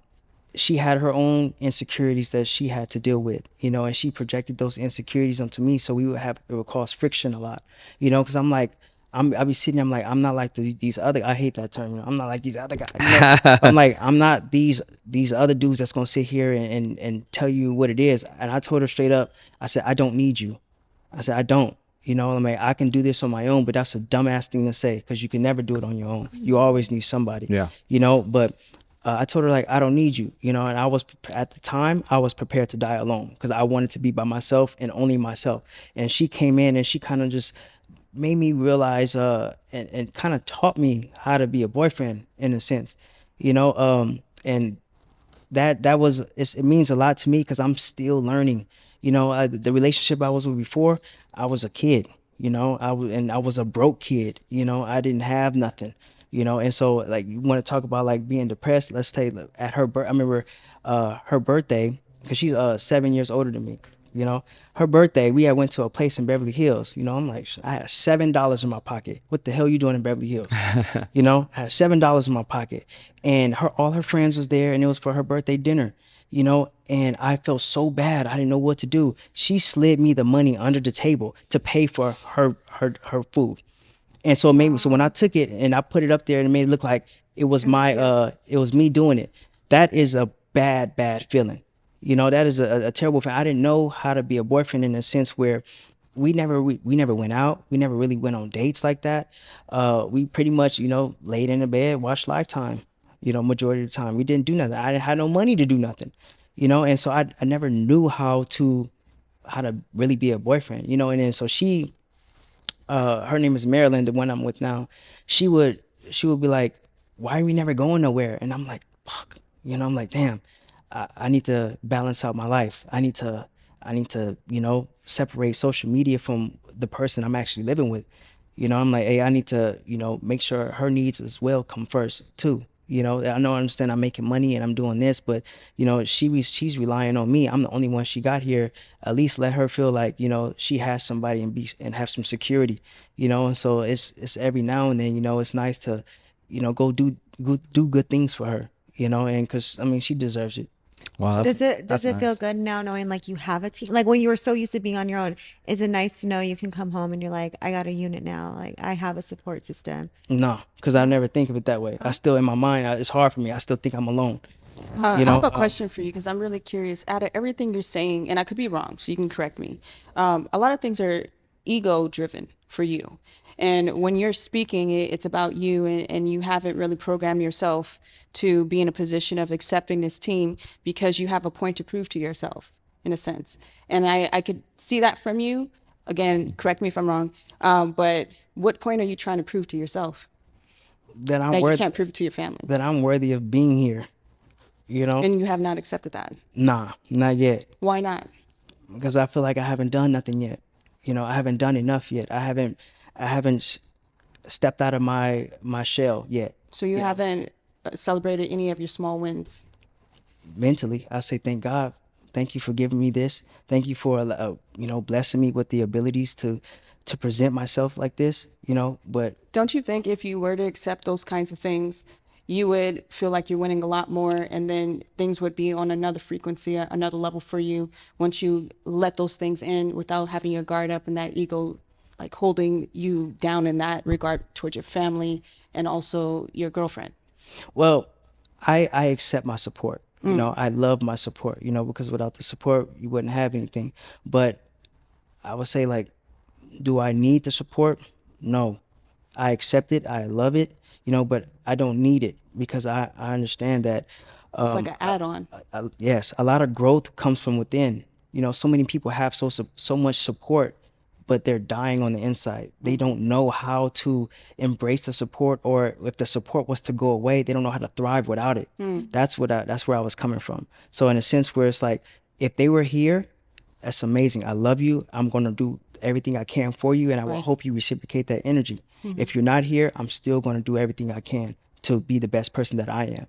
she had her own insecurities that she had to deal with, and she projected those insecurities onto me. So it would cause friction a lot, because I'm like, I'll be sitting there, I'm like, I'm not like these other, I hate that term, I'm not like these other guys, I'm like, I'm not these other dudes that's gonna sit here and tell you what it is. And I told her straight up, I said, I don't need you. I said, I don't. I mean, I can do this on my own, but that's a dumbass thing to say, because you can never do it on your own. You always need somebody. Yeah. But I told her like, I don't need you. And at the time I was prepared to die alone, because I wanted to be by myself and only myself. And she came in and she kind of just made me realize and kind of taught me how to be a boyfriend in a sense, and it means a lot to me, because I'm still learning. The relationship I was with before, I was a kid, I was a broke kid, I didn't have nothing, and so like, you want to talk about like being depressed. Let's say at her birth, I remember her birthday, because she's 7 years older than me. Her birthday, we had went to a place in Beverly Hills. I'm like, I had $7 in my pocket. What the hell you doing in Beverly Hills? I had $7 in my pocket, and all her friends was there, and it was for her birthday dinner. And I felt so bad. I didn't know what to do. She slid me the money under the table to pay for her food. And so it made me, so when I took it and I put it up there, and it made it look like it was it was me doing it. That is a bad feeling. That is a terrible feeling. I didn't know how to be a boyfriend in a sense where we never went out. We never really went on dates like that. We pretty much, laid in the bed, watched Lifetime, majority of the time. We didn't do nothing. I had no money to do nothing, and so I never knew how to really be a boyfriend, and then so her name is Marilyn, the one I'm with now. She would be like, why are we never going nowhere? And I'm like, fuck, I'm like, damn, I need to balance out my life. I need to separate social media from the person I'm actually living with. I'm like, hey, I need to, make sure her needs as well come first too. I understand I'm making money and I'm doing this, but she's relying on me. I'm the only one she got here. At least let her feel like, she has somebody and have some security, and so it's every now and then, it's nice to, do good things for her, and because I mean, she deserves it. Wow. Does it feel nice. good now knowing like you have a team? Like when you were so used to being on your own, is it nice to know you can come home and you're like, I got a unit now. Like I have a support system. No, because I never think of it that way. I still, in my mind, it's hard for me. I still think I'm alone. I have a question for you, because I'm really curious. Out of everything you're saying, and I could be wrong, so you can correct me. A lot of things are ego driven for you. And when you're speaking, it's about you, and you haven't really programmed yourself to be in a position of accepting this team because you have a point to prove to yourself, in a sense. And I could see that from you. Again, correct me if I'm wrong. But what point are you trying to prove to yourself That I'm that you worth can't prove it to your family? that I'm worthy of being here. And you have not accepted that. Nah, not yet. Why not? Because I feel like I haven't done nothing yet. I haven't done enough yet. I haven't stepped out of my shell yet. So you haven't celebrated any of your small wins. Mentally, I say thank God. Thank you for giving me this. Thank you for blessing me with the abilities to present myself like this. But Don't you think if you were to accept those kinds of things, you would feel like you're winning a lot more, and then things would be on another frequency, another level for you once you let those things in without having your guard up and that ego like holding you down in that regard towards your family and also your girlfriend? well, I accept my support. I love my support. Because without the support, you wouldn't have anything. But I would say, like, do I need the support? No. I accept it. I love it. But I don't need it, because I understand that. It's like an add-on. Yes, a lot of growth comes from within. So many people have so much support, but they're dying on the inside. They don't know how to embrace the support, or if the support was to go away, they don't know how to thrive without it. That's where I was coming from. So in a sense where it's like, if they were here, that's amazing. I love you. I'm going to do everything I can for you, and I will hope you reciprocate that energy. If you're not here, I'm still going to do everything I can to be the best person that I am.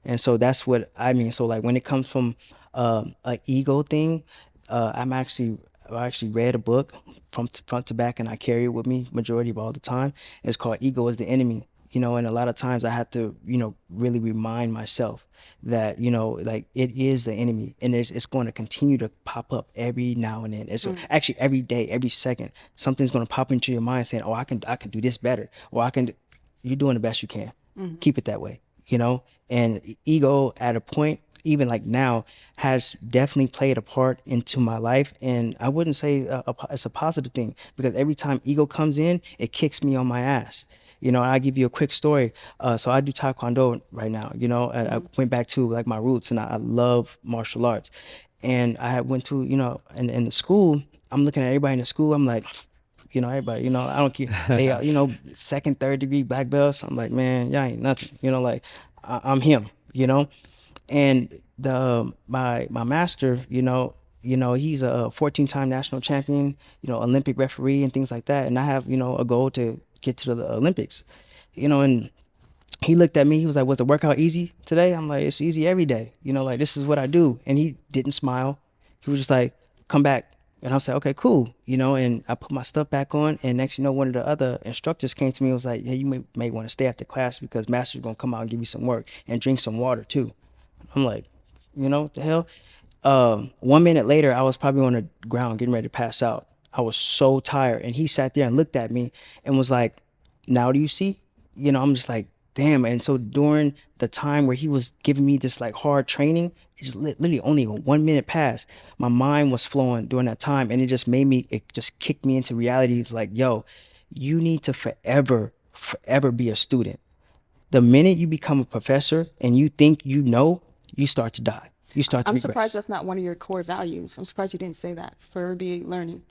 And so that's what I mean. So like when it comes from an ego thing, I actually read a book from front to back, and I carry it with me majority of all the time. It's called Ego is the Enemy. And a lot of times I have to, really remind myself that, like, it is the enemy, and it's going to continue to pop up every now and then. It's actually every day, every second, something's going to pop into your mind saying, oh, I can do this better, or you're doing the best you can. Keep it that way, and ego at a point, even like now, has definitely played a part into my life. And I wouldn't say it's a positive thing, because every time ego comes in, it kicks me on my ass. I'll give you a quick story. So I do Taekwondo right now. I went back to like my roots, and I love martial arts. And I had went to, in the school, I'm looking at everybody in the school. I'm like, everybody, I don't care. They, second, third degree black belts. I'm like, man, y'all ain't nothing. Like, I'm him, And my master, he's a 14-time national champion, Olympic referee and things like that. And I have, a goal to get to the Olympics, and he looked at me. He was like, was the workout easy today? I'm like, it's easy every day. Like, this is what I do. And he didn't smile. He was just like, come back. And I was like, okay, cool. And I put my stuff back on. And next, one of the other instructors came to me and was like, hey, you may want to stay after class, because master's going to come out and give you some work and drink some water too. I'm like, what the hell? 1 minute later, I was probably on the ground getting ready to pass out. I was so tired. And he sat there and looked at me and was like, now do you see? I'm just like, damn. And so during the time where he was giving me this like hard training, it just literally only 1 minute passed. My mind was flowing during that time. And it just kicked me into reality. It's like, yo, you need to forever be a student. The minute you become a professor and you think you start to die. You start to I'm regress. surprised that's not one of your core values. I'm surprised you didn't say that. Forever be learning,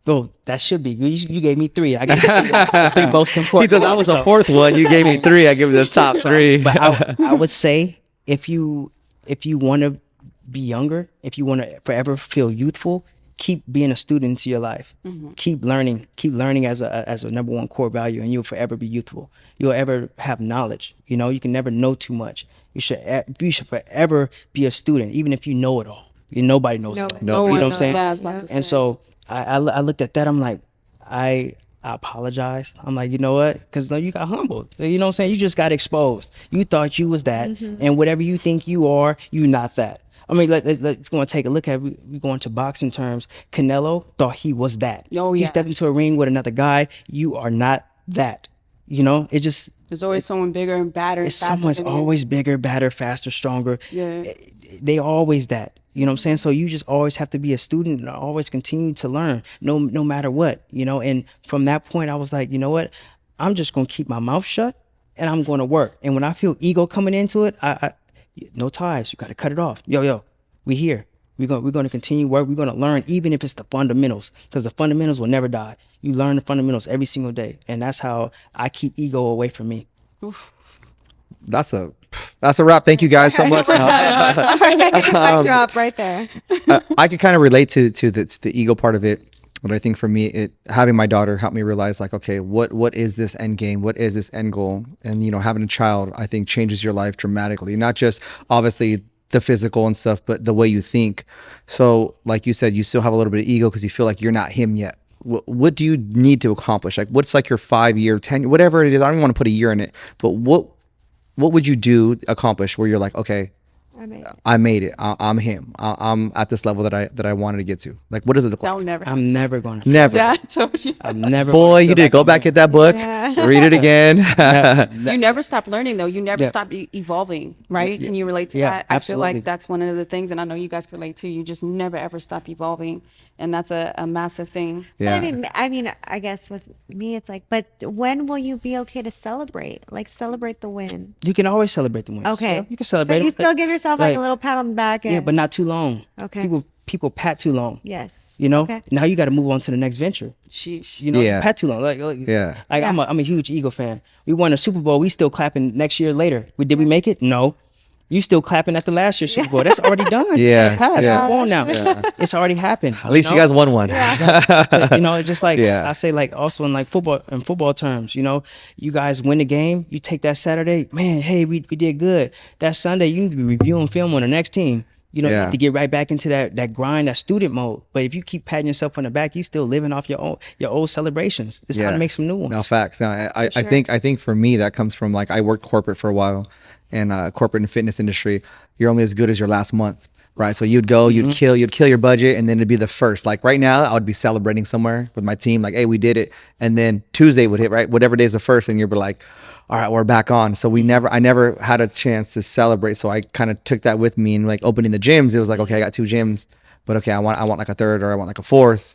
Oh, that should be. You gave me three. I gave you three most important. He said that was the fourth one. You gave me three. I give you the top three. But I would say, if you want to be younger, if you want to forever feel youthful, keep being a student into your life. Keep learning as a number one core value, and you'll forever be youthful. You'll ever have knowledge. You can never know too much. You should forever be a student, even if you know it all. Nobody knows it all. No. You know what I'm saying? Yeah, I was about to say. And so I looked at that. I'm like, I apologized. I'm like, you know what? Because you got humbled. You know what I'm saying? You just got exposed. You thought you was that, and whatever you think you are, you're not that. I mean, let's go and take a look at we going to boxing terms. Canelo thought he was that. Oh, He yeah. stepped into a ring with another guy. You are not that. It just. There's always someone bigger and badder. It's faster someone's than you. always bigger, better, faster, stronger. Yeah. They always that. You know what I'm saying? So you just always have to be a student and always continue to learn, no matter what. And from that point, I was like, you know what? I'm just gonna keep my mouth shut, and I'm gonna work. And when I feel ego coming into it, I no ties. You gotta cut it off. Yo, we here. We're gonna continue work. We're gonna learn, even if it's the fundamentals, because the fundamentals will never die. You learn the fundamentals every single day, and that's how I keep ego away from me. That's a wrap. Thank you guys so much. Mic drop right there. I could kind of relate to the ego part of it. But I think for me, having my daughter helped me realize, like, okay, what is this end game? What is this end goal? And, having a child, I think, changes your life dramatically. Not just obviously the physical and stuff, but the way you think. So like you said, you still have a little bit of ego because you feel like you're not him yet. What do you need to accomplish? Like, what's like your 5-year, 10, whatever it is? I don't even want to put a year in it, but what would you accomplish where you're like, okay, I made it. I'm him. I'm at this level that I wanted to get to. Like, what does it look That'll like? never. I'm never gonna. Never. Yeah, I told you. I'm never. Boy, gonna you feel did like go I'm back, him. get that book, read it again. You never stop learning, though. You never Yeah. stop evolving, right? Can you relate to Yeah, that? I feel absolutely. like that's one of the things, and I know you guys relate too. You just never ever stop evolving, and that's a massive thing. Yeah. But I mean, I guess with me, it's like, but when will you be okay to celebrate? Like, celebrate the win. You can always celebrate the wins. Okay. Yeah, you can celebrate. So you them. still give yourself like Like- a little pat on the back. And, Yeah, but not too long. Okay. People pat too long. Yes. You know, Okay. now you got to move on to the next venture. Sheesh. You know, Yeah. pat too long. Like Yeah. I'm Yeah. I'm a huge Eagle fan. We won a Super Bowl. We still clapping next year later. Did we make it? No. You still clapping at the last year's Super Bowl. That's already done. Yeah, Shit passed. yeah. Move on now. Yeah. It's already happened. At least you know? guys won one. So, you know, it's just like Yeah. I say, like also in like football terms, you know, you guys win the game, you take that Saturday, man, hey, we did good. That Sunday, you need to be reviewing film on the next team. You know, you Yeah. have to get right back into that grind, that student mode. But if you keep patting yourself on the back, you still living off your old celebrations. It's time to make some new ones. No, facts. No, I sure. think for me that comes from like I worked corporate for a while, and corporate and fitness industry. You're only as good as your last month, right? So you'd go, you'd kill your budget, and then it'd be the first. Like right now, I would be celebrating somewhere with my team, like, hey, we did it, and then Tuesday would hit, right? Whatever day's the first, and you'd be like, all right, we're back on. So I never had a chance to celebrate. So I kind of took that with me, and like opening the gyms, it was like, okay, I got 2 gyms, but okay, I want like a third, or I want like a fourth.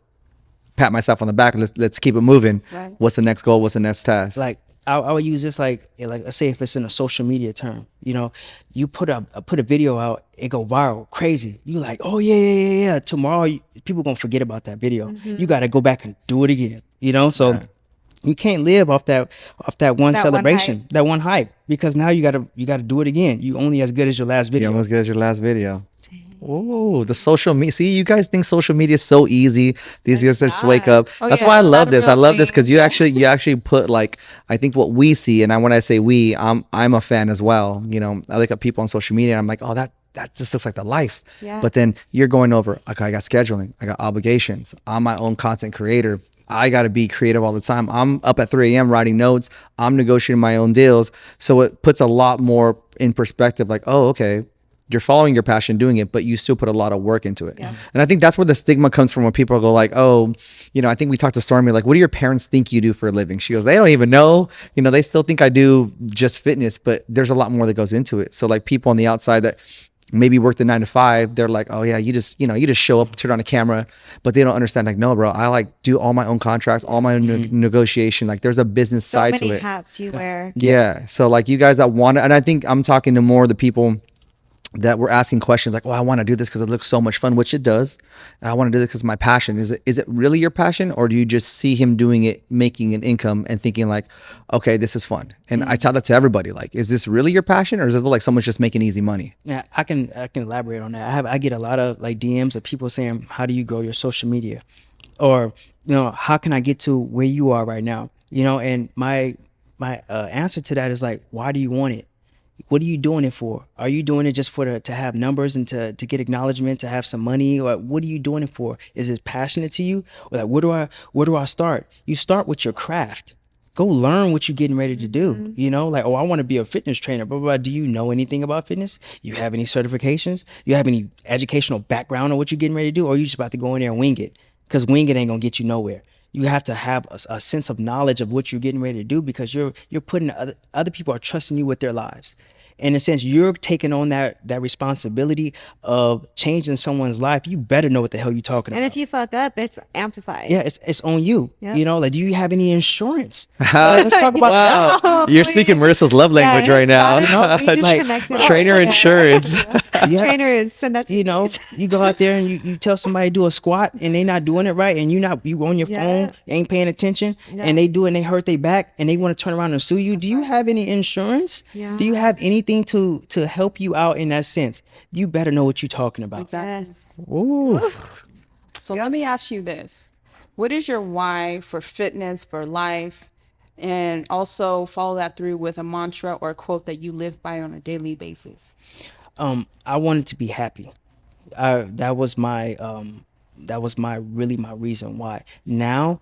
Pat myself on the back. Let's keep it moving. Right. What's the next goal? What's the next task? Like I would use this like let's say if it's in a social media term, you know, you put a video out, it go viral, crazy. You like, oh yeah. Tomorrow people gonna forget about that video. You got to go back and do it again. You know, so you can't live off that one That one celebration, hype. that one hype, because now you gotta do it again. You only as good as your last video. You're almost good as your last video. Oh, the social media. See, you guys think social media is so easy. These guys just wake up. Oh, That's yeah, why I it's love not a this. I real love this thing. because you actually put like, I think what we see, and when I say we, I'm a fan as well. You know, I look at people on social media and I'm like, oh, that just looks like the life. Yeah. But then you're going over, okay, I got scheduling, I got obligations. I'm my own content creator. I got to be creative all the time. I'm up at 3 a.m. writing notes. I'm negotiating my own deals. So it puts a lot more in perspective, like, oh, okay, you're following your passion, doing it, but you still put a lot of work into it. Yeah. And I think that's where the stigma comes from when people go like, oh, you know, I think we talked to Stormy, like, what do your parents think you do for a living? She goes, they don't even know. You know, they still think I do just fitness, but there's a lot more that goes into it. So like people on the outside that maybe work the 9 to 5, they're like, oh yeah, you just show up, turn on a camera, but they don't understand, like, no, bro, I like do all my own contracts, all my own negotiation. Like there's a business So side many to it. hats you wear. Yeah. So like you guys that want to, and I think I'm talking to more of the people that were asking questions like, oh, I want to do this because it looks so much fun, which it does. And I want to do this because my passion. Is it really your passion, or do you just see him doing it, making an income and thinking like, okay, this is fun? And I tell that to everybody, like, is this really your passion, or is it like someone's just making easy money? Yeah, I can elaborate on that. I get a lot of like DMs of people saying, how do you grow your social media? Or, you know, how can I get to where you are right now? You know, and my answer to that is like, why do you want it? What are you doing it for? Are you doing it just to have numbers and to get acknowledgement, to have some money? Or what are you doing it for? Is it passionate to you? Or like, where do I start? You start with your craft. Go learn what you're getting ready to do. You know, like, oh, I want to be a fitness trainer, blah, blah, blah. Do you know anything about fitness? You have any certifications? You have any educational background on what you're getting ready to do? Or are you just about to go in there and wing it? Because wing it ain't going to get you nowhere. You have to have a sense of knowledge of what you're getting ready to do, because you're putting other people are trusting you with their lives. In a sense, you're taking on that responsibility of changing someone's life. You better know what the hell you're talking And about. if you fuck up, it's amplified. Yeah, it's on you. Yeah. You know, like, do you have any insurance? Let's talk about that. Wow, you're speaking Marissa's love language right now. We just Like, connected. Trainer insurance. Yeah. Trainers, send that to You know, you go out there and you tell somebody to do a squat and they not doing it right, and you on your Yeah. phone, you ain't paying attention, Yeah. and they do it and they hurt their back and they want to turn around and sue you. Do you have any insurance? Yeah. Do you have anything to help you out in that sense? You better know what you're talking about. Exactly. Yes. Ooh. So let me ask you this. What is your why for fitness, for life? And also follow that through with a mantra or a quote that you live by on a daily basis. I wanted to be happy. That was my really my reason why. Now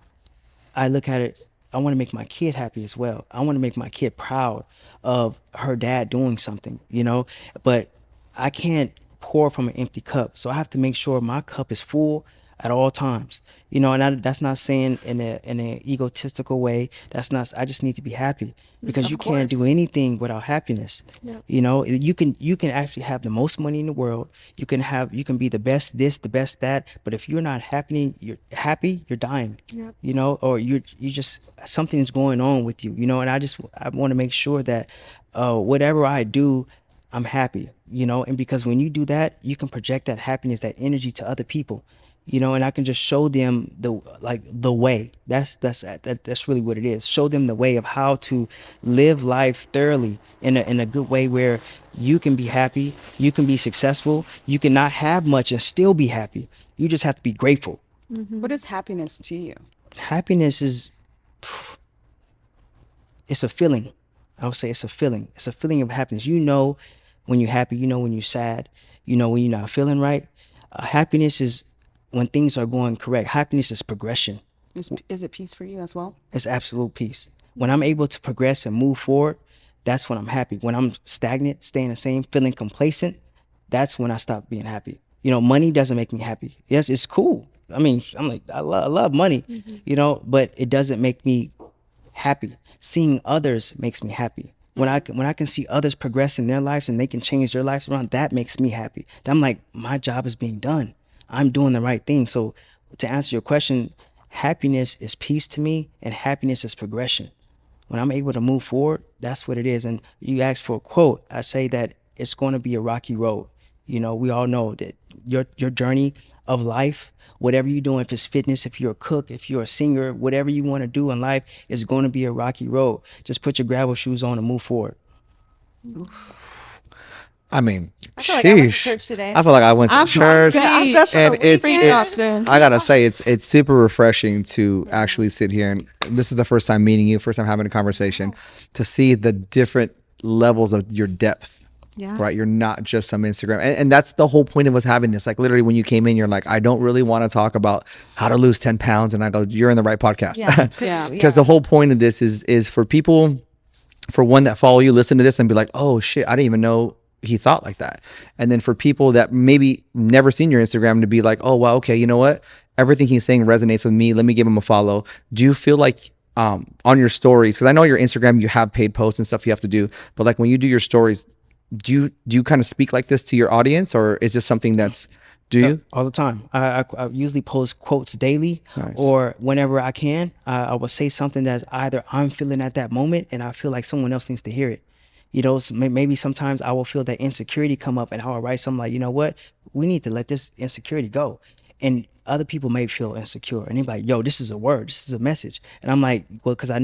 I look at it, I want to make my kid happy as well. I want to make my kid proud of her dad doing something, you know, but I can't pour from an empty cup. So I have to make sure my cup is full at all times, you know, and that's not saying in an egotistical way. I just need to be happy, because Of you can't do course. anything without happiness. Yep. You know, you can actually have the most money in the world. You can be the best this, the best that, but if you're not you're dying. Yep. You know, or you just, something's going on with you, you know, and I want to make sure that whatever I do, I'm happy, you know, and because when you do that, you can project that happiness, that energy to other people. and I can just show them the way. That's really what it is. Show them the way of how to live life thoroughly in a good way where you can be happy, you can be successful, you can not have much and still be happy. You just have to be grateful. What is happiness to you? Happiness is, it's a feeling. I would say it's a feeling. It's a feeling of happiness. You know when you're happy, you know when you're sad, you know when you're not feeling right. Happiness is when things are going correct. Happiness is progression. Is it peace for you as well? It's absolute peace. When I'm able to progress and move forward, that's when I'm happy. When I'm stagnant, staying the same, feeling complacent, that's when I stop being happy. Money doesn't make me happy. Yes, it's cool. I mean, I love money, but it doesn't make me happy. Seeing others makes me happy. When I can see others progress in their lives and they can change their lives around, that makes me happy. I'm like, my job is being done. I'm doing the right thing. So to answer your question, happiness is peace to me, and happiness is progression. When I'm able to move forward, that's what it is. And you asked for a quote. I say that it's going to be a rocky road. We all know that your journey of life, whatever you're doing, if it's fitness, if you're a cook, if you're a singer, whatever you want to do in life, is going to be a rocky road. Just put your gravel shoes on and move forward. I mean, I feel like I went to sheesh. church today. I feel like I went to church, I'm good for and the weekend. I gotta say, it's super refreshing to actually sit here, and this is the first time meeting you, first time having a conversation, to see the different levels of your depth. Yeah. Right, you're not just some Instagram, and that's the whole point of us having this. Like literally, when you came in, you're like, I don't really want to talk about how to lose 10 pounds, and I go, you're in the right podcast. Yeah. Yeah. Because the whole point of this is for people, for one that follow you, listen to this and be like, oh shit, I didn't even know he thought like that. And then for people that maybe never seen your Instagram, to be like, oh wow, okay, you know what, everything he's saying resonates with me, let me give him a follow. Do you feel like on your stories, because I know your Instagram, you have paid posts and stuff you have to do, but like when you do your stories, do you kind of speak like this to your audience, or is this something that's, do you? All the time. I usually post quotes daily. Nice. Or whenever I can. I will say something that's either I'm feeling at that moment and I feel like someone else needs to hear it. Maybe sometimes I will feel that insecurity come up and I will write something like, you know what, we need to let this insecurity go. And other people may feel insecure and they're like, yo, this is a word, this is a message. And I'm like, well, because I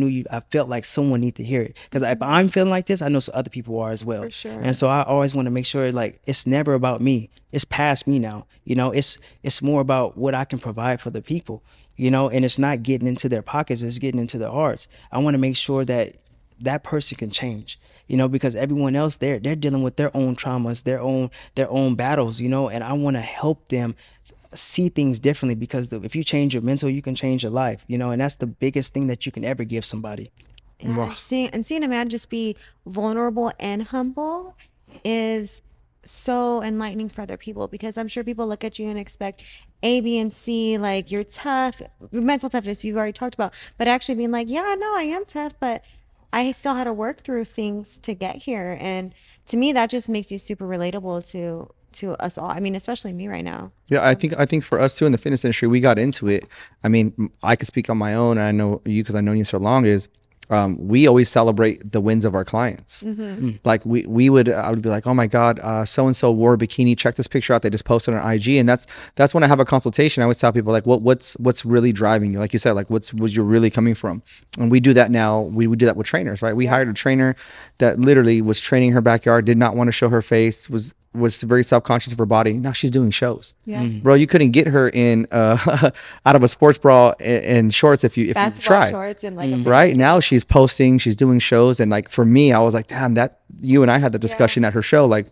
felt like someone need to hear it. Because if I'm feeling like this, I know some other people are as well. For sure. And so I always want to make sure, like, it's never about me. It's past me now. It's more about what I can provide for the people, and it's not getting into their pockets, it's getting into their hearts. I want to make sure that that person can change, because everyone else, they're dealing with their own traumas, their own battles, and I want to help them see things differently, because if you change your mental, you can change your life, and that's the biggest thing that you can ever give somebody. Yeah, seeing a man just be vulnerable and humble is so enlightening for other people, because I'm sure people look at you and expect A, B, and C, like you're tough, mental toughness you've already talked about, but actually being like, yeah, no, I am tough, but I still had to work through things to get here. And to me, that just makes you super relatable to us all. I mean, especially me right now. Yeah, I think for us too in the fitness industry, we got into it. I mean, I could speak on my own, and I know you because I know you so long, is we always celebrate the wins of our clients. Like I would be like, oh my God, so-and-so wore a bikini, check this picture out, they just posted on IG. And that's when I have a consultation. I always tell people like, what's really driving you? Like you said, like what's you're really coming from? And we do that now. We do that with trainers, right? We hired a trainer that literally was training her backyard, did not want to show her face, was very self-conscious of her body. Now she's doing shows. Yeah. Bro, you couldn't get her in out of a sports bra and shorts if you tried. Shorts and like a Right now she's posting, she's doing shows, and like for me, I was like, damn, that you and I had the discussion at her show, like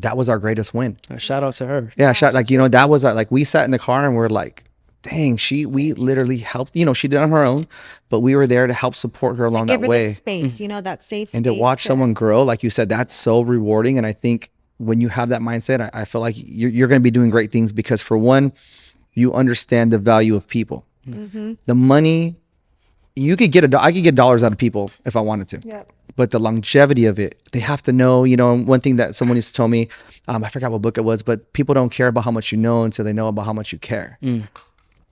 that was our greatest win. Shout out to her. Yeah, that was like we sat in the car and we're like, dang, we literally helped. She did it on her own, but we were there to help support her along give that her way. the space, that safe space. And to watch someone grow, like you said, that's so rewarding. And I think when you have that mindset, I feel like you're going to be doing great things, because for one, you understand the value of people. The money, I could get dollars out of people if I wanted to. Yep. But the longevity of it, they have to know, one thing that someone used to tell me, I forgot what book it was, but people don't care about how much you know until they know about how much you care.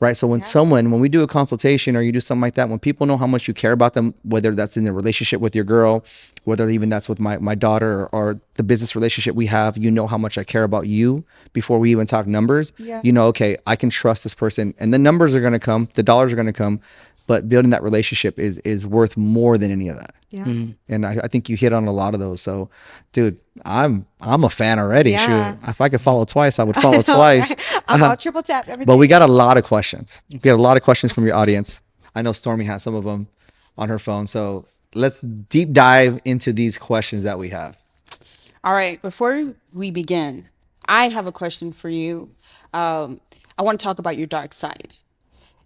right? So when we do a consultation or you do something like that, when people know how much you care about them, whether that's in the relationship with your girl, whether even that's with my daughter, or the business relationship we have, you know how much I care about you before we even talk numbers. Yeah. You know, okay, I can trust this person, and the numbers are going to come, the dollars are going to come, but building that relationship is worth more than any of that. Yeah. And I think you hit on a lot of those. So, dude, I'm a fan already. Yeah. Shoot, if I could follow twice, I would follow twice. I'll triple tap everything. But we got a lot of questions. We got a lot of questions from your audience. I know Stormy has some of them on her phone. So let's deep dive into these questions that we have. All right, before we begin, I have a question for you. I want to talk about your dark side.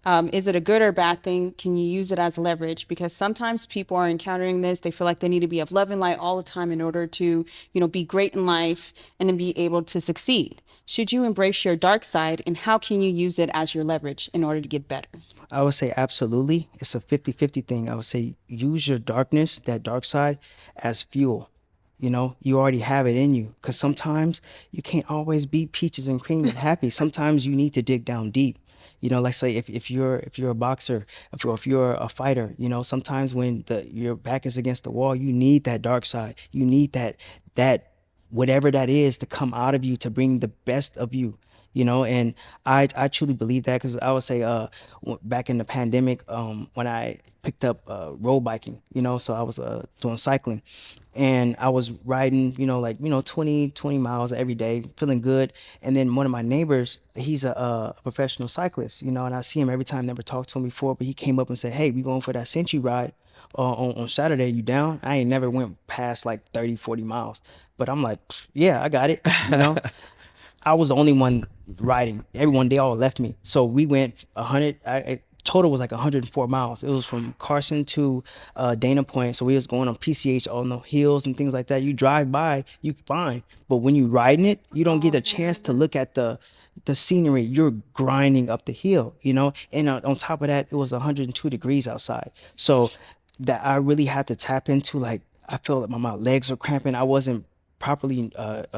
Is it a good or bad thing? Can you use it as leverage? Because sometimes people are encountering this. They feel like they need to be of love and light all the time in order to, be great in life and then be able to succeed. Should you embrace your dark side, and how can you use it as your leverage in order to get better? I would say absolutely. It's a 50-50 thing. I would say use your darkness, that dark side, as fuel. You already have it in you. Because sometimes you can't always be peaches and cream and happy. Sometimes you need to dig down deep. Like say if you're a boxer, if you're a fighter, sometimes when your back is against the wall, you need that dark side. You need that whatever that is to come out of you to bring the best of you. And I truly believe that, because I would say back in the pandemic, when I picked up road biking, so I was doing cycling, and I was riding, 20 miles every day, feeling good. And then one of my neighbors, he's a professional cyclist, and I see him every time, never talked to him before, but he came up and said, "Hey, we going for that Century ride on Saturday, you down?" I ain't never went past like 30-40 miles, but I'm like, yeah, I got it. I was the only one riding. Everyone, they all left me. So we went 100. Total was like 104 miles. It was from Carson to Dana Point. So we was going on PCH on the hills and things like that. You drive by, you fine, but when you riding it, you don't get a chance to look at the scenery. You're grinding up the hill, And on top of that, it was 102 degrees outside. So that I really had to tap into, like, I felt like my legs were cramping. I wasn't properly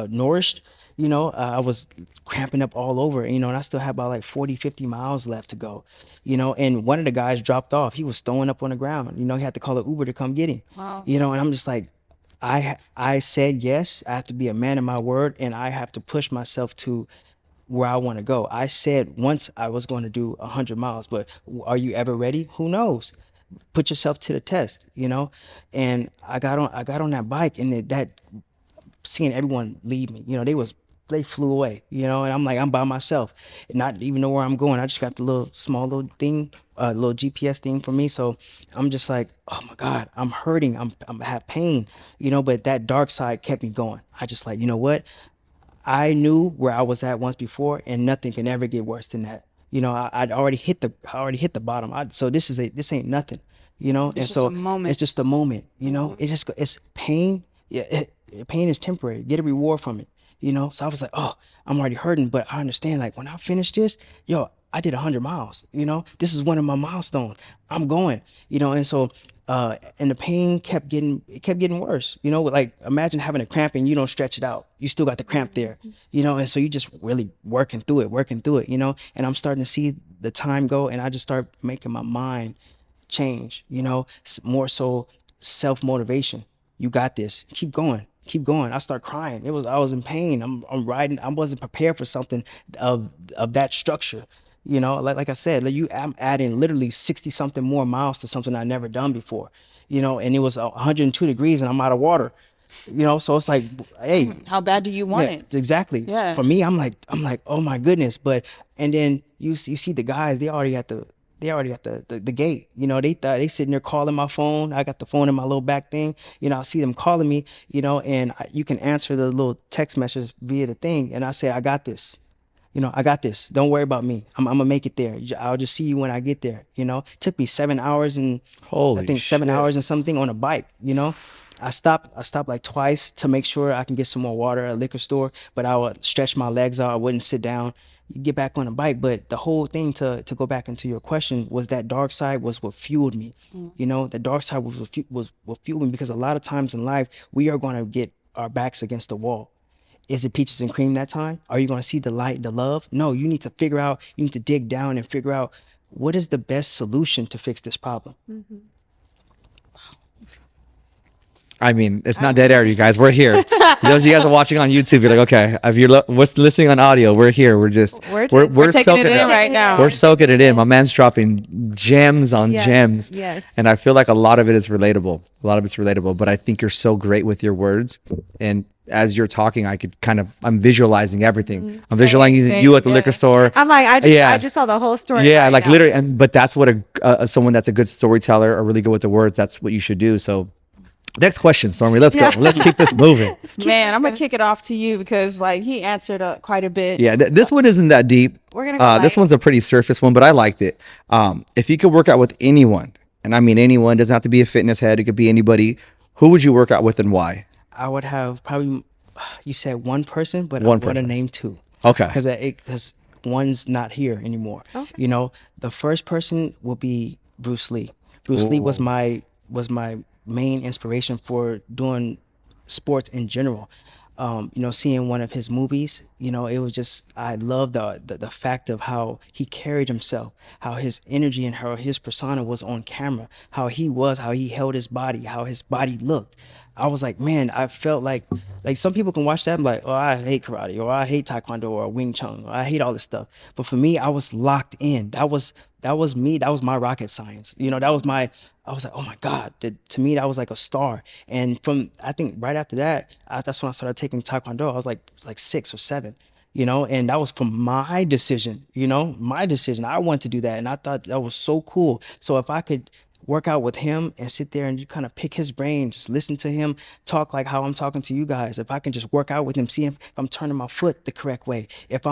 nourished. I was cramping up all over, and I still had about like 40-50 miles left to go, and one of the guys dropped off. He was throwing up on the ground. He had to call an Uber to come get him. Wow. And I'm just like, I said yes. I have to be a man of my word, and I have to push myself to where I want to go. I said once I was going to do 100 miles, but are you ever ready? Who knows? Put yourself to the test, and I got on that bike, and that seeing everyone leave me, they flew away, and I'm like, I'm by myself, not even know where I'm going. I just got the little thing, little GPS thing for me. So I'm just like, oh my God, I'm hurting. I have pain, but that dark side kept me going. I just like, you know what? I knew where I was at once before, and nothing can ever get worse than that. I'd already hit the bottom. So this ain't nothing, and just so a moment. it's just a moment, it's pain. Yeah, pain is temporary. Get a reward from it, So I was like, oh, I'm already hurting, but I understand. Like, when I finish this, yo, I did 100 miles. This is one of my milestones. I'm going, and so. And the pain kept getting worse. Like, imagine having a cramp and you don't stretch it out. You still got the cramp there, and so you just really working through it, and I'm starting to see the time go, and I just start making my mind change, more so self-motivation. You got this. Keep going. Keep going. I start crying. I was in pain. I'm riding. I wasn't prepared for something of that structure. Like I said, I'm adding literally 60 something more miles to something I never done before. And it was 102 degrees and I'm out of water. So it's like, hey, How bad do you want yeah, it? exactly. Yeah. For me, I'm like, oh my goodness. But and then you see the guys, they already at the gate. They sitting there calling my phone. I got the phone in my little back thing. I see them calling me. And you can answer the little text message via the thing. And I say, I got this. I got this. Don't worry about me. I'm gonna make it there. I'll just see you when I get there. It took me 7 hours and Holy I think 7 shit. hours and something on a bike. I stopped like twice to make sure I can get some more water at a liquor store, but I would stretch my legs out. I wouldn't sit down. You get back on the bike. But the whole thing, to go back into your question, was that dark side was what fueled me. The dark side was what fueled me, because a lot of times in life we are going to get our backs against the wall. Is it peaches and cream that time? Are you going to see the light, the love? No, you need to figure out, you need to dig down and figure out what is the best solution to fix this problem. I mean, it's not dead air, you guys. We're here. Those of you guys are watching on YouTube, you're like, okay. If you're what's listening on audio, we're here. We're We're taking soaking it in up. right now. We're soaking it in. My man's dropping gems on Yes, gems. yes. And I feel like a lot of it is relatable. A lot of it's relatable. But I think you're so great with your words. And as you're talking, I'm visualizing everything. I'm visualizing same, you at the yeah. liquor store. I'm like, I just saw the whole story. Yeah, right like now. literally. But that's what someone that's a good storyteller or really good with the words, that's what you should do. So next question, Stormy. Let's go. Let's keep this moving. Man, I'm gonna kick it off to you because like he answered quite a bit. Yeah, this one isn't that deep. We're gonna go this light. one's a pretty surface one, but I liked it. If you could work out with anyone, and I mean anyone, doesn't have to be a fitness head, it could be anybody, who would you work out with and why? I would have probably, you said one person, but One I want to person. name two. Okay. Because one's not here anymore. You know, the first person will be Bruce Lee. Bruce Lee was my main inspiration for doing sports in general. You know, seeing one of his movies, you know, it was just, I love the fact of how he carried himself, how his energy and how his persona was on camera, how he held his body, how his body looked. I was like, man, I felt like some people can watch that and be like, oh, I hate karate, or I hate taekwondo, or Wing Chun, or I hate all this stuff. But for me, I was locked in. That was me. That was my rocket science. You know, I was like, oh my God. To me, that was like a star. And from, I think right after that, that's when I started taking taekwondo. I was like 6 or 7. You know, and that was from my decision. You know, my decision. I wanted to do that, and I thought that was so cool. So if I could work out with him and sit there and you kind of pick his brain, just listen to him talk like how I'm talking to you guys. If I can just work out with him, see if I'm turning my foot the correct way, if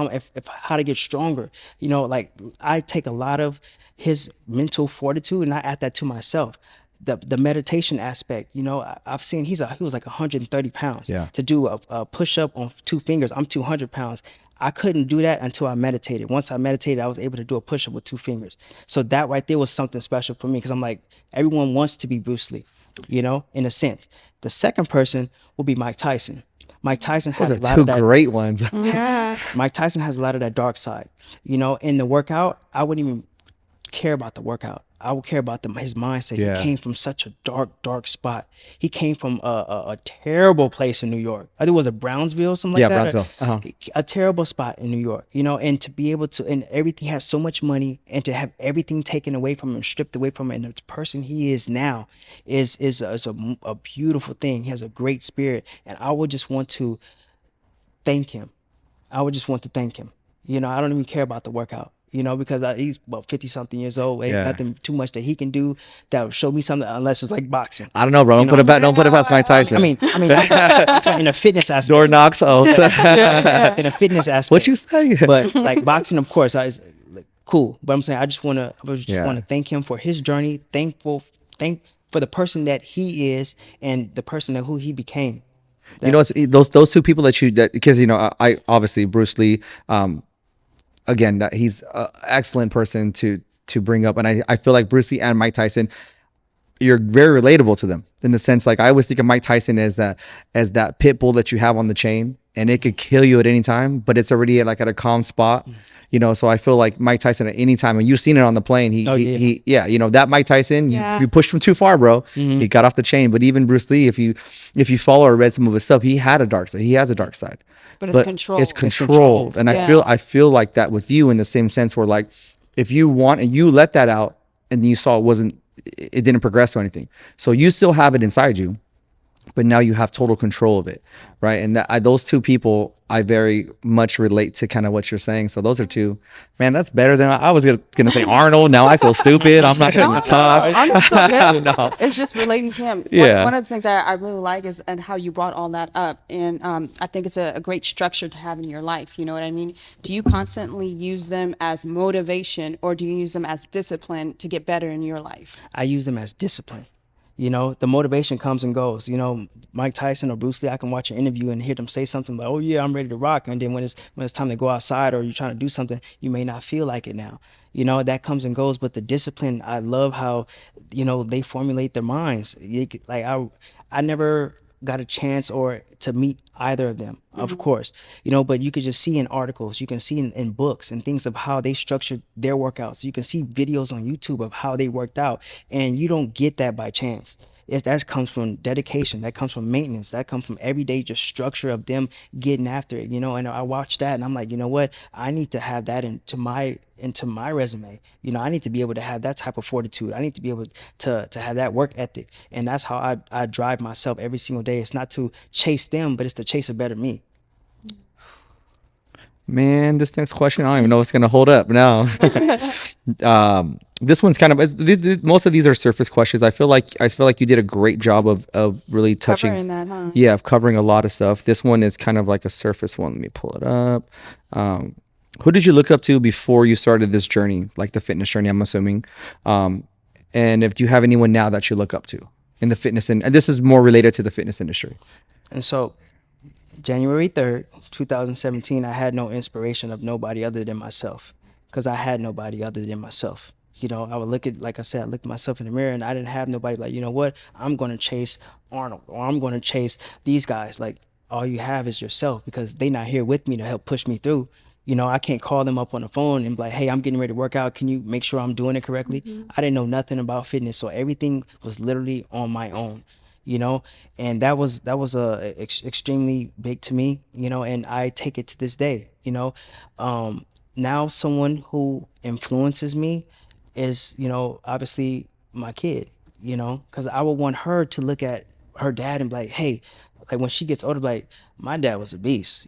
how to get stronger, you know, like I take a lot of his mental fortitude and I add that to myself. The meditation aspect, you know, I've seen he was like 130 pounds. Yeah. To do a push up on 2 fingers, I'm 200 pounds. I couldn't do that until I meditated. Once I meditated, I was able to do a push-up with 2 fingers. So that right there was something special for me because I'm like, everyone wants to be Bruce Lee, you know, in a sense. The second person will be Mike Tyson. Mike Tyson has Those a are lot two of that. great ones. Yeah. Mike Tyson has a lot of that dark side. You know, in the workout, I wouldn't even care about the workout. I would care about his mindset. Yeah. He came from such a dark spot. He came from a terrible place in New York. I think it was a Brownsville, something like Yeah, that. Brownsville. Uh-huh. A terrible spot in New York, you know, and to be able to, and everything has so much money, and to have everything taken away from him, stripped away from him, and the person he is now is a beautiful thing. He has a great spirit, and I would just want to thank him. I would just want to thank him. You know, I don't even care about the workout, you know, because he's about 50 something years old. Ain't Yeah. nothing too much that he can do that will show me something unless it's like boxing. I don't know, bro. Don't put it past Mike Tyson. I mean, I'm talking in a fitness aspect. door knocks. Oh, In a fitness aspect. what you say? But like boxing, of course, is like, cool. But I'm saying I just want to Yeah. thank him for his journey. Thank for the person that he is and the person that who he became. You know, those two people because you know, I obviously Bruce Lee, again, that he's an excellent person to bring up, and I feel like Bruce Lee and Mike Tyson, you're very relatable to them in the sense, like I always think of Mike Tyson as that pit bull that you have on the chain, and it could kill you at any time, but it's already at a calm spot. You know, so I feel like Mike Tyson at any time, and you've seen it on the plane. He you know, that Mike Tyson, Yeah. you pushed him too far, bro. He got off the chain. But even Bruce Lee, if you follow or read some of his stuff, he had a dark side. He has a dark side. But it's controlled. It's controlled. And Yeah. I feel like that with you in the same sense where like if you want and you let that out and you saw it didn't progress or anything. So you still have it inside you, but now you have total control of it, right? And those two people, I very much relate to kind of what you're saying. So those are two, man, that's better than I was gonna say Arnold. Now I feel stupid. I'm not gonna talk. I'm still good. No. It's just relating to him. Yeah. One of the things I really like is and how you brought all that up, and I think it's a great structure to have in your life. You know what I mean? Do you constantly use them as motivation, or do you use them as discipline to get better in your life? I use them as discipline. You know, the motivation comes and goes. You know, Mike Tyson or Bruce Lee, I can watch an interview and hear them say something like, "Oh yeah, I'm ready to rock," and then when it's time to go outside or you're trying to do something, you may not feel like it now. You know, that comes and goes. But the discipline, I love how, you know, they formulate their minds. Like I never got a chance or to meet either of them, of course, but you could just see in articles, you can see in books and things of how they structured their workouts. You can see videos on YouTube of how they worked out, and you don't get that by chance. That comes from dedication, that comes from maintenance, that comes from everyday just structure of them getting after it, and I watched that and I'm like, you know what, I need to have that into my resume. I need to be able to have that type of fortitude. I need to be able to have that work ethic, and that's how I drive myself every single day. It's not to chase them, but it's to chase a better me. Man, this next question, I don't even know what's gonna hold up now. This one's kind of most of these are surface questions. I feel like you did a great job of really touching, Covering that, huh? yeah, of covering a lot of stuff. This one is kind of like a surface one. Let me pull it up. Who did you look up to before you started this journey, like the fitness journey? I'm assuming, and if you have anyone now that you look up to in the fitness, and this is more related to the fitness industry. And so January 3rd, 2017, I had no inspiration of nobody other than myself, because I had nobody other than myself. I would like I said, I looked at myself in the mirror and I didn't have nobody like, you know what, I'm going to chase Arnold, or I'm going to chase these guys. Like, all you have is yourself, because they not here with me to help push me through. I can't call them up on the phone and be like, hey, I'm getting ready to work out. Can you make sure I'm doing it correctly? I didn't know nothing about fitness. So everything was literally on my own. And that was extremely big to me, and I take it to this day. Now someone who influences me is, obviously my kid, because I would want her to look at her dad and be like, hey, like when she gets older, like, my dad was a beast,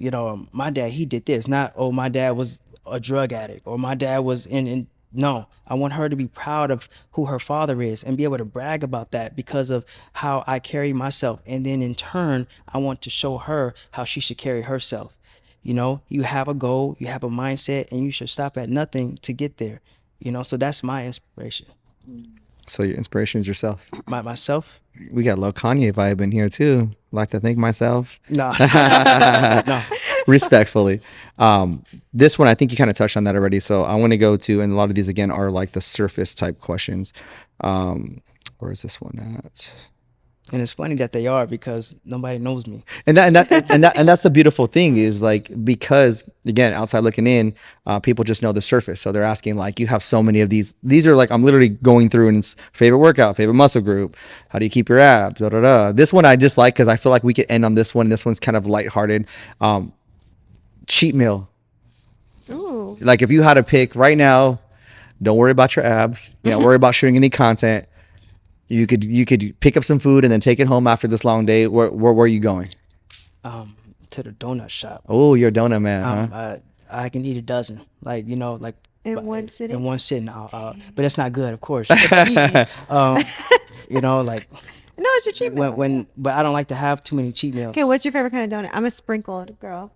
my dad, he did this, not, oh, my dad was a drug addict, or my dad was in. No, I want her to be proud of who her father is and be able to brag about that because of how I carry myself. And then in turn, I want to show her how she should carry herself. You have a goal, you have a mindset, and you should stop at nothing to get there. So that's my inspiration. So your inspiration is yourself. Myself? We got a little Kanye vibe in here too. Like to thank myself. No. No. Respectfully. This one, I think you kind of touched on that already. So I want to go to, and a lot of these again are like the surface type questions. Where is this one at? And it's funny that they are, because nobody knows me. And that's the beautiful thing is, like, because again, outside looking in, people just know the surface. So they're asking, like, you have so many of these. These are like, I'm literally going through and it's favorite workout, favorite muscle group. How do you keep your abs? Da, da, da. This one I just like because I feel like we could end on this one. This one's kind of lighthearted. Cheat meal. Ooh. Like, if you had to pick right now, don't worry about your abs. You don't worry about shooting any content. You could pick up some food and then take it home after this long day. Where are you going? To the donut shop. Oh, you're a donut man, huh? I can eat a dozen, like, like In one sitting? In one sitting. But it's not good, of course. Like, No, it's your cheat meal. but I don't like to have too many cheat meals. Okay, what's your favorite kind of donut? I'm a sprinkled girl.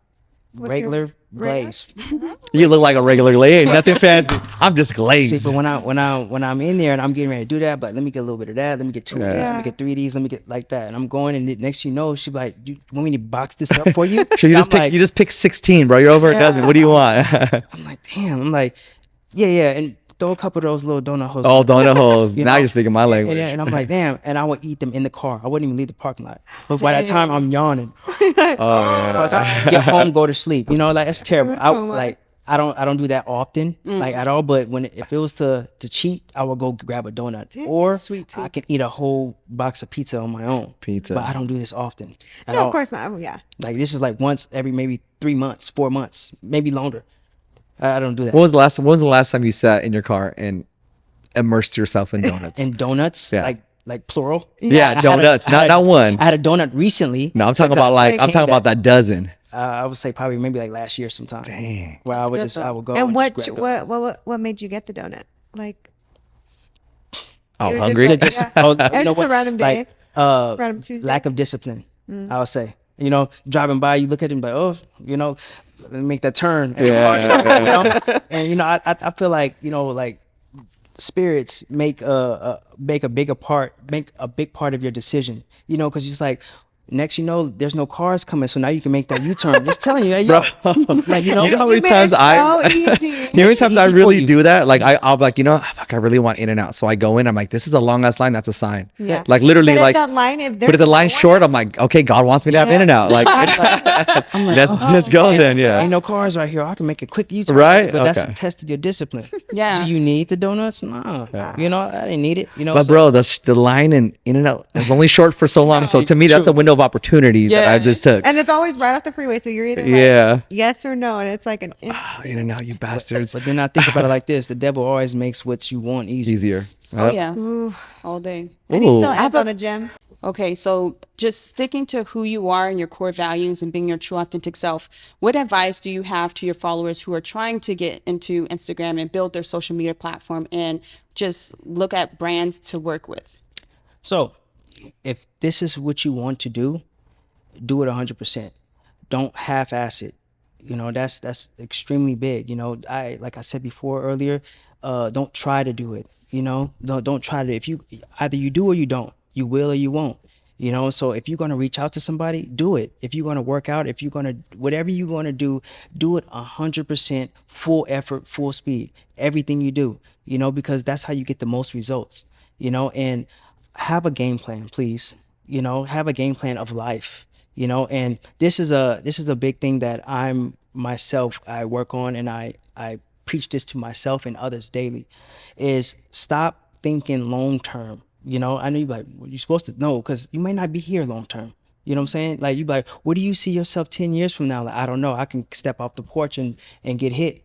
What's Regular glaze. You look like a regular glaze. Ain't nothing fancy. I'm just glazed. See, but when I'm in there and I'm getting ready to do that, but let me get a little bit of that. Let me get two of these. Let me get three of these. Let me get like that. And I'm going, and next you know, she be like, "You want me to box this up for you?" So you just pick 16, bro. You're over a dozen. What do you want? I'm like, damn. I'm like, yeah, and throw a couple of those little donut holes. Oh, donut holes. Now know? you're speaking my language. And I'm like, damn. And I would eat them in the car. I wouldn't even leave the parking lot. But by that time, I'm yawning. Oh yeah. By the time I get home, go to sleep. Like, that's terrible. I don't do that often, like, at all. But if it was to cheat, I would go grab a donut, or Sweet tooth. I can eat a whole box of pizza on my own. Pizza. But I don't do this often. At No, all. of course not. Oh, yeah. Like, this is like once every maybe 3 months, 4 months, maybe longer. I don't do that. When was the last time you sat in your car and immersed yourself in donuts? And donuts, Yeah. like plural. Yeah, donuts, not one. I had a donut recently. No, I'm talking about that dozen. I would say probably maybe like last year sometime. Dang. Where I That's good, would go. And just grab it. what made you get the donut? Like, Oh, it was hungry? just like, Oh, it was just a random day. Random Tuesday. Lack of discipline, I would say. Driving by, you look at it and be like, oh, let me make that turn. Yeah. And I feel like like spirits make a big part of your decision. Because it's like, Next, you know, there's no cars coming, so now you can make that U-turn. Just telling you, Bro, like, you know, you know how many You made times it so easy. you know how many times I easy for really you. do that? Like I'll be like, you know, fuck, I really want In-N-Out. So I go in, I'm like, this is a long ass line. That's a sign. Yeah. Like literally, But like, if the line, if but there's if the no line's one short, out- I'm like, okay, God wants me to have Yeah. In-N-Out. Like, I'm like, let's go then. Yeah. ain't no cars right here. I can make a quick U-turn. Right? But that's Okay. a test of your discipline. Yeah. Do you need the donuts? Nah. You know, I didn't need it. You know, But so- bro, the line in and out is only short for so long. So to me, that's a True. window of opportunity that I Yeah. just took. And it's always right off the freeway, so you're either Yeah. like yes or no, and it's like an In and out, you bastards. But then I think about it like this: the devil always makes what you want easy. Easier. Oh Yep. yeah, Ooh. all day. And he Ooh. still I have ends a- on a gym. Okay, so just sticking to who you are and your core values and being your true authentic self, what advice do you have to your followers who are trying to get into Instagram and build their social media platform and just look at brands to work with? So, if this is what you want to do it 100%. Don't half-ass it. You know, that's extremely big. You know, like I said before earlier, don't try to do it. You know, don't try to. If you either you do or you don't, you will or you won't. You know, so if you're gonna reach out to somebody, do it. If you're gonna work out, if you're gonna whatever you're gonna do it 100%, full effort, full speed. Everything you do. You know, because that's how you get the most results. You know, and have a game plan, please. You know, have a game plan of life. You know, and this is a big thing that I work on, and I preach this to myself and others daily, is stop thinking long term. You know, I know you're like, well, you're supposed to know because you might not be here long term. You know what I'm saying? Like you be like, where do you see yourself 10 years from now? Like, I don't know. I can step off the porch and get hit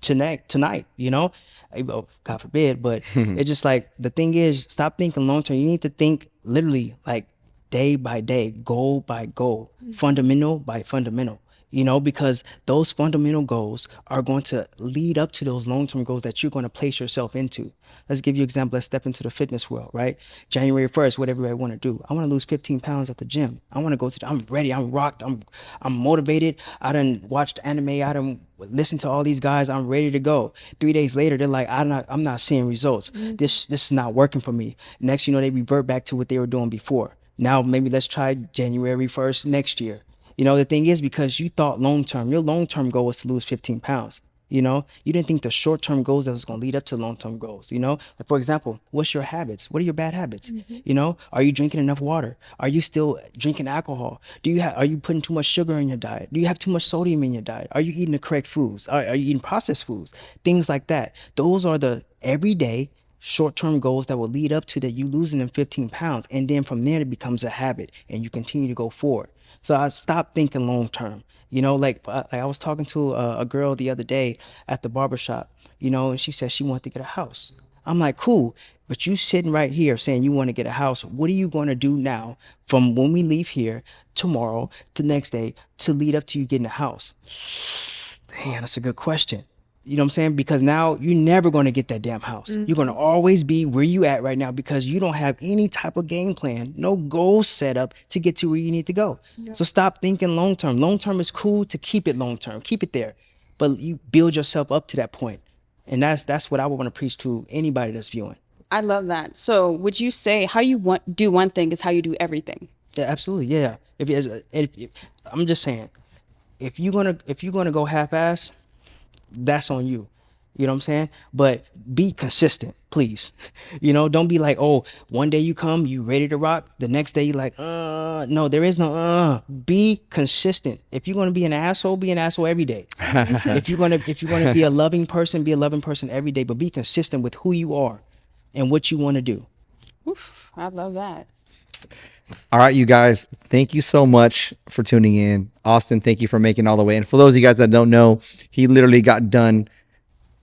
tonight, you know. Well, God forbid, but it's just like the thing is, stop thinking long term. You need to think literally like day by day, goal by goal, fundamental by fundamental, you know, because those fundamental goals are going to lead up to those long-term goals that you're going to place yourself into. Let's give you an example. Let's step into the fitness world, right? January 1st, what everybody want to do. I want to lose 15 pounds at the gym. I want to go I'm ready. I'm rocked. I'm motivated. I done watched anime. I done listened to all these guys. I'm ready to go. 3 days later, they're like, I'm not seeing results. This is not working for me. Next, you know, they revert back to what they were doing before. Now, maybe let's try January 1st next year. You know, the thing is, because you thought long-term, your long-term goal was to lose 15 pounds. You know, you didn't think the short-term goals that was going to lead up to long-term goals. You know, like for example, what's your habits? What are your bad habits? You know, are you drinking enough water? Are you still drinking alcohol? Are you putting too much sugar in your diet? Do you have too much sodium in your diet? Are you eating the correct foods? Are you eating processed foods? Things like that. Those are the everyday short-term goals that will lead up to that you losing them 15 pounds. And then from there, it becomes a habit and you continue to go forward. So I stopped thinking long-term. You know, like I was talking to a girl the other day at the barbershop, you know, and she said she wanted to get a house. I'm like, cool, but you sitting right here saying you want to get a house. What are you going to do now from when we leave here tomorrow to the next day to lead up to you getting a house? Damn, that's a good question. You know what I'm saying? Because now you're never going to get that damn house. You're going to always be where you at right now because you don't have any type of game plan, no goal set up to get to where you need to go. So stop thinking long term. Long term is cool to keep it long term. Keep it there. But you build yourself up to that point. And that's what I would want to preach to anybody that's viewing. I love that. So would you say how you do one thing is how you do everything? Yeah, absolutely. Yeah. If I'm just saying, if you're gonna go half-ass, that's on you. You know what I'm saying? But be consistent, please. You know, don't be like, oh, one day you come, you ready to rock. The next day you like, no, there is no Be consistent. If you're gonna be an asshole every day. If you're gonna be a loving person, be a loving person every day. But be consistent with who you are and what you want to do. Oof, I love that. All right, you guys, thank you so much for tuning in. Austin, thank you for making it all the way. And for those of you guys that don't know, he literally got done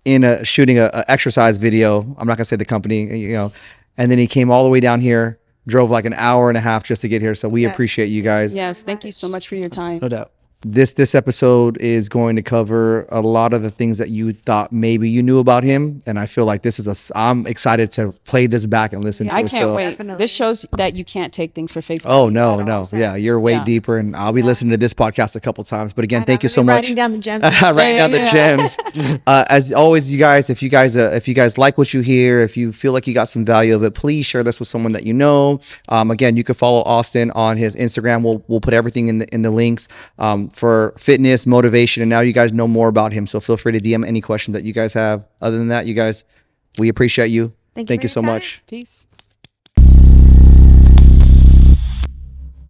in shooting a exercise video. I'm not gonna say the company, you know, and then he came all the way down here, drove like an hour and a half just to get here. So we Yes. appreciate you guys. Yes, thank you so much for your time. No doubt. this episode is going to cover a lot of the things that you thought maybe you knew about him, and I feel like this is I'm excited to play this back and listen to I it. can't So, wait. Definitely. This shows that you can't take things for face oh value no, at no, all. yeah, you're way Yeah. deeper, and I'll be listening to this podcast a couple times. But again, And thank I'm you so gonna be much. Writing down the gems. Writing down the gems. As always, you guys, if you guys like what you hear, if you feel like you got some value of it, please share this with someone that you know. Again, you can follow Austin on his Instagram. We'll put everything in the links for fitness, motivation, and now you guys know more about him. So feel free to DM any questions that you guys have. Other than that, you guys, we appreciate you. Thank you for so your time. much. Peace.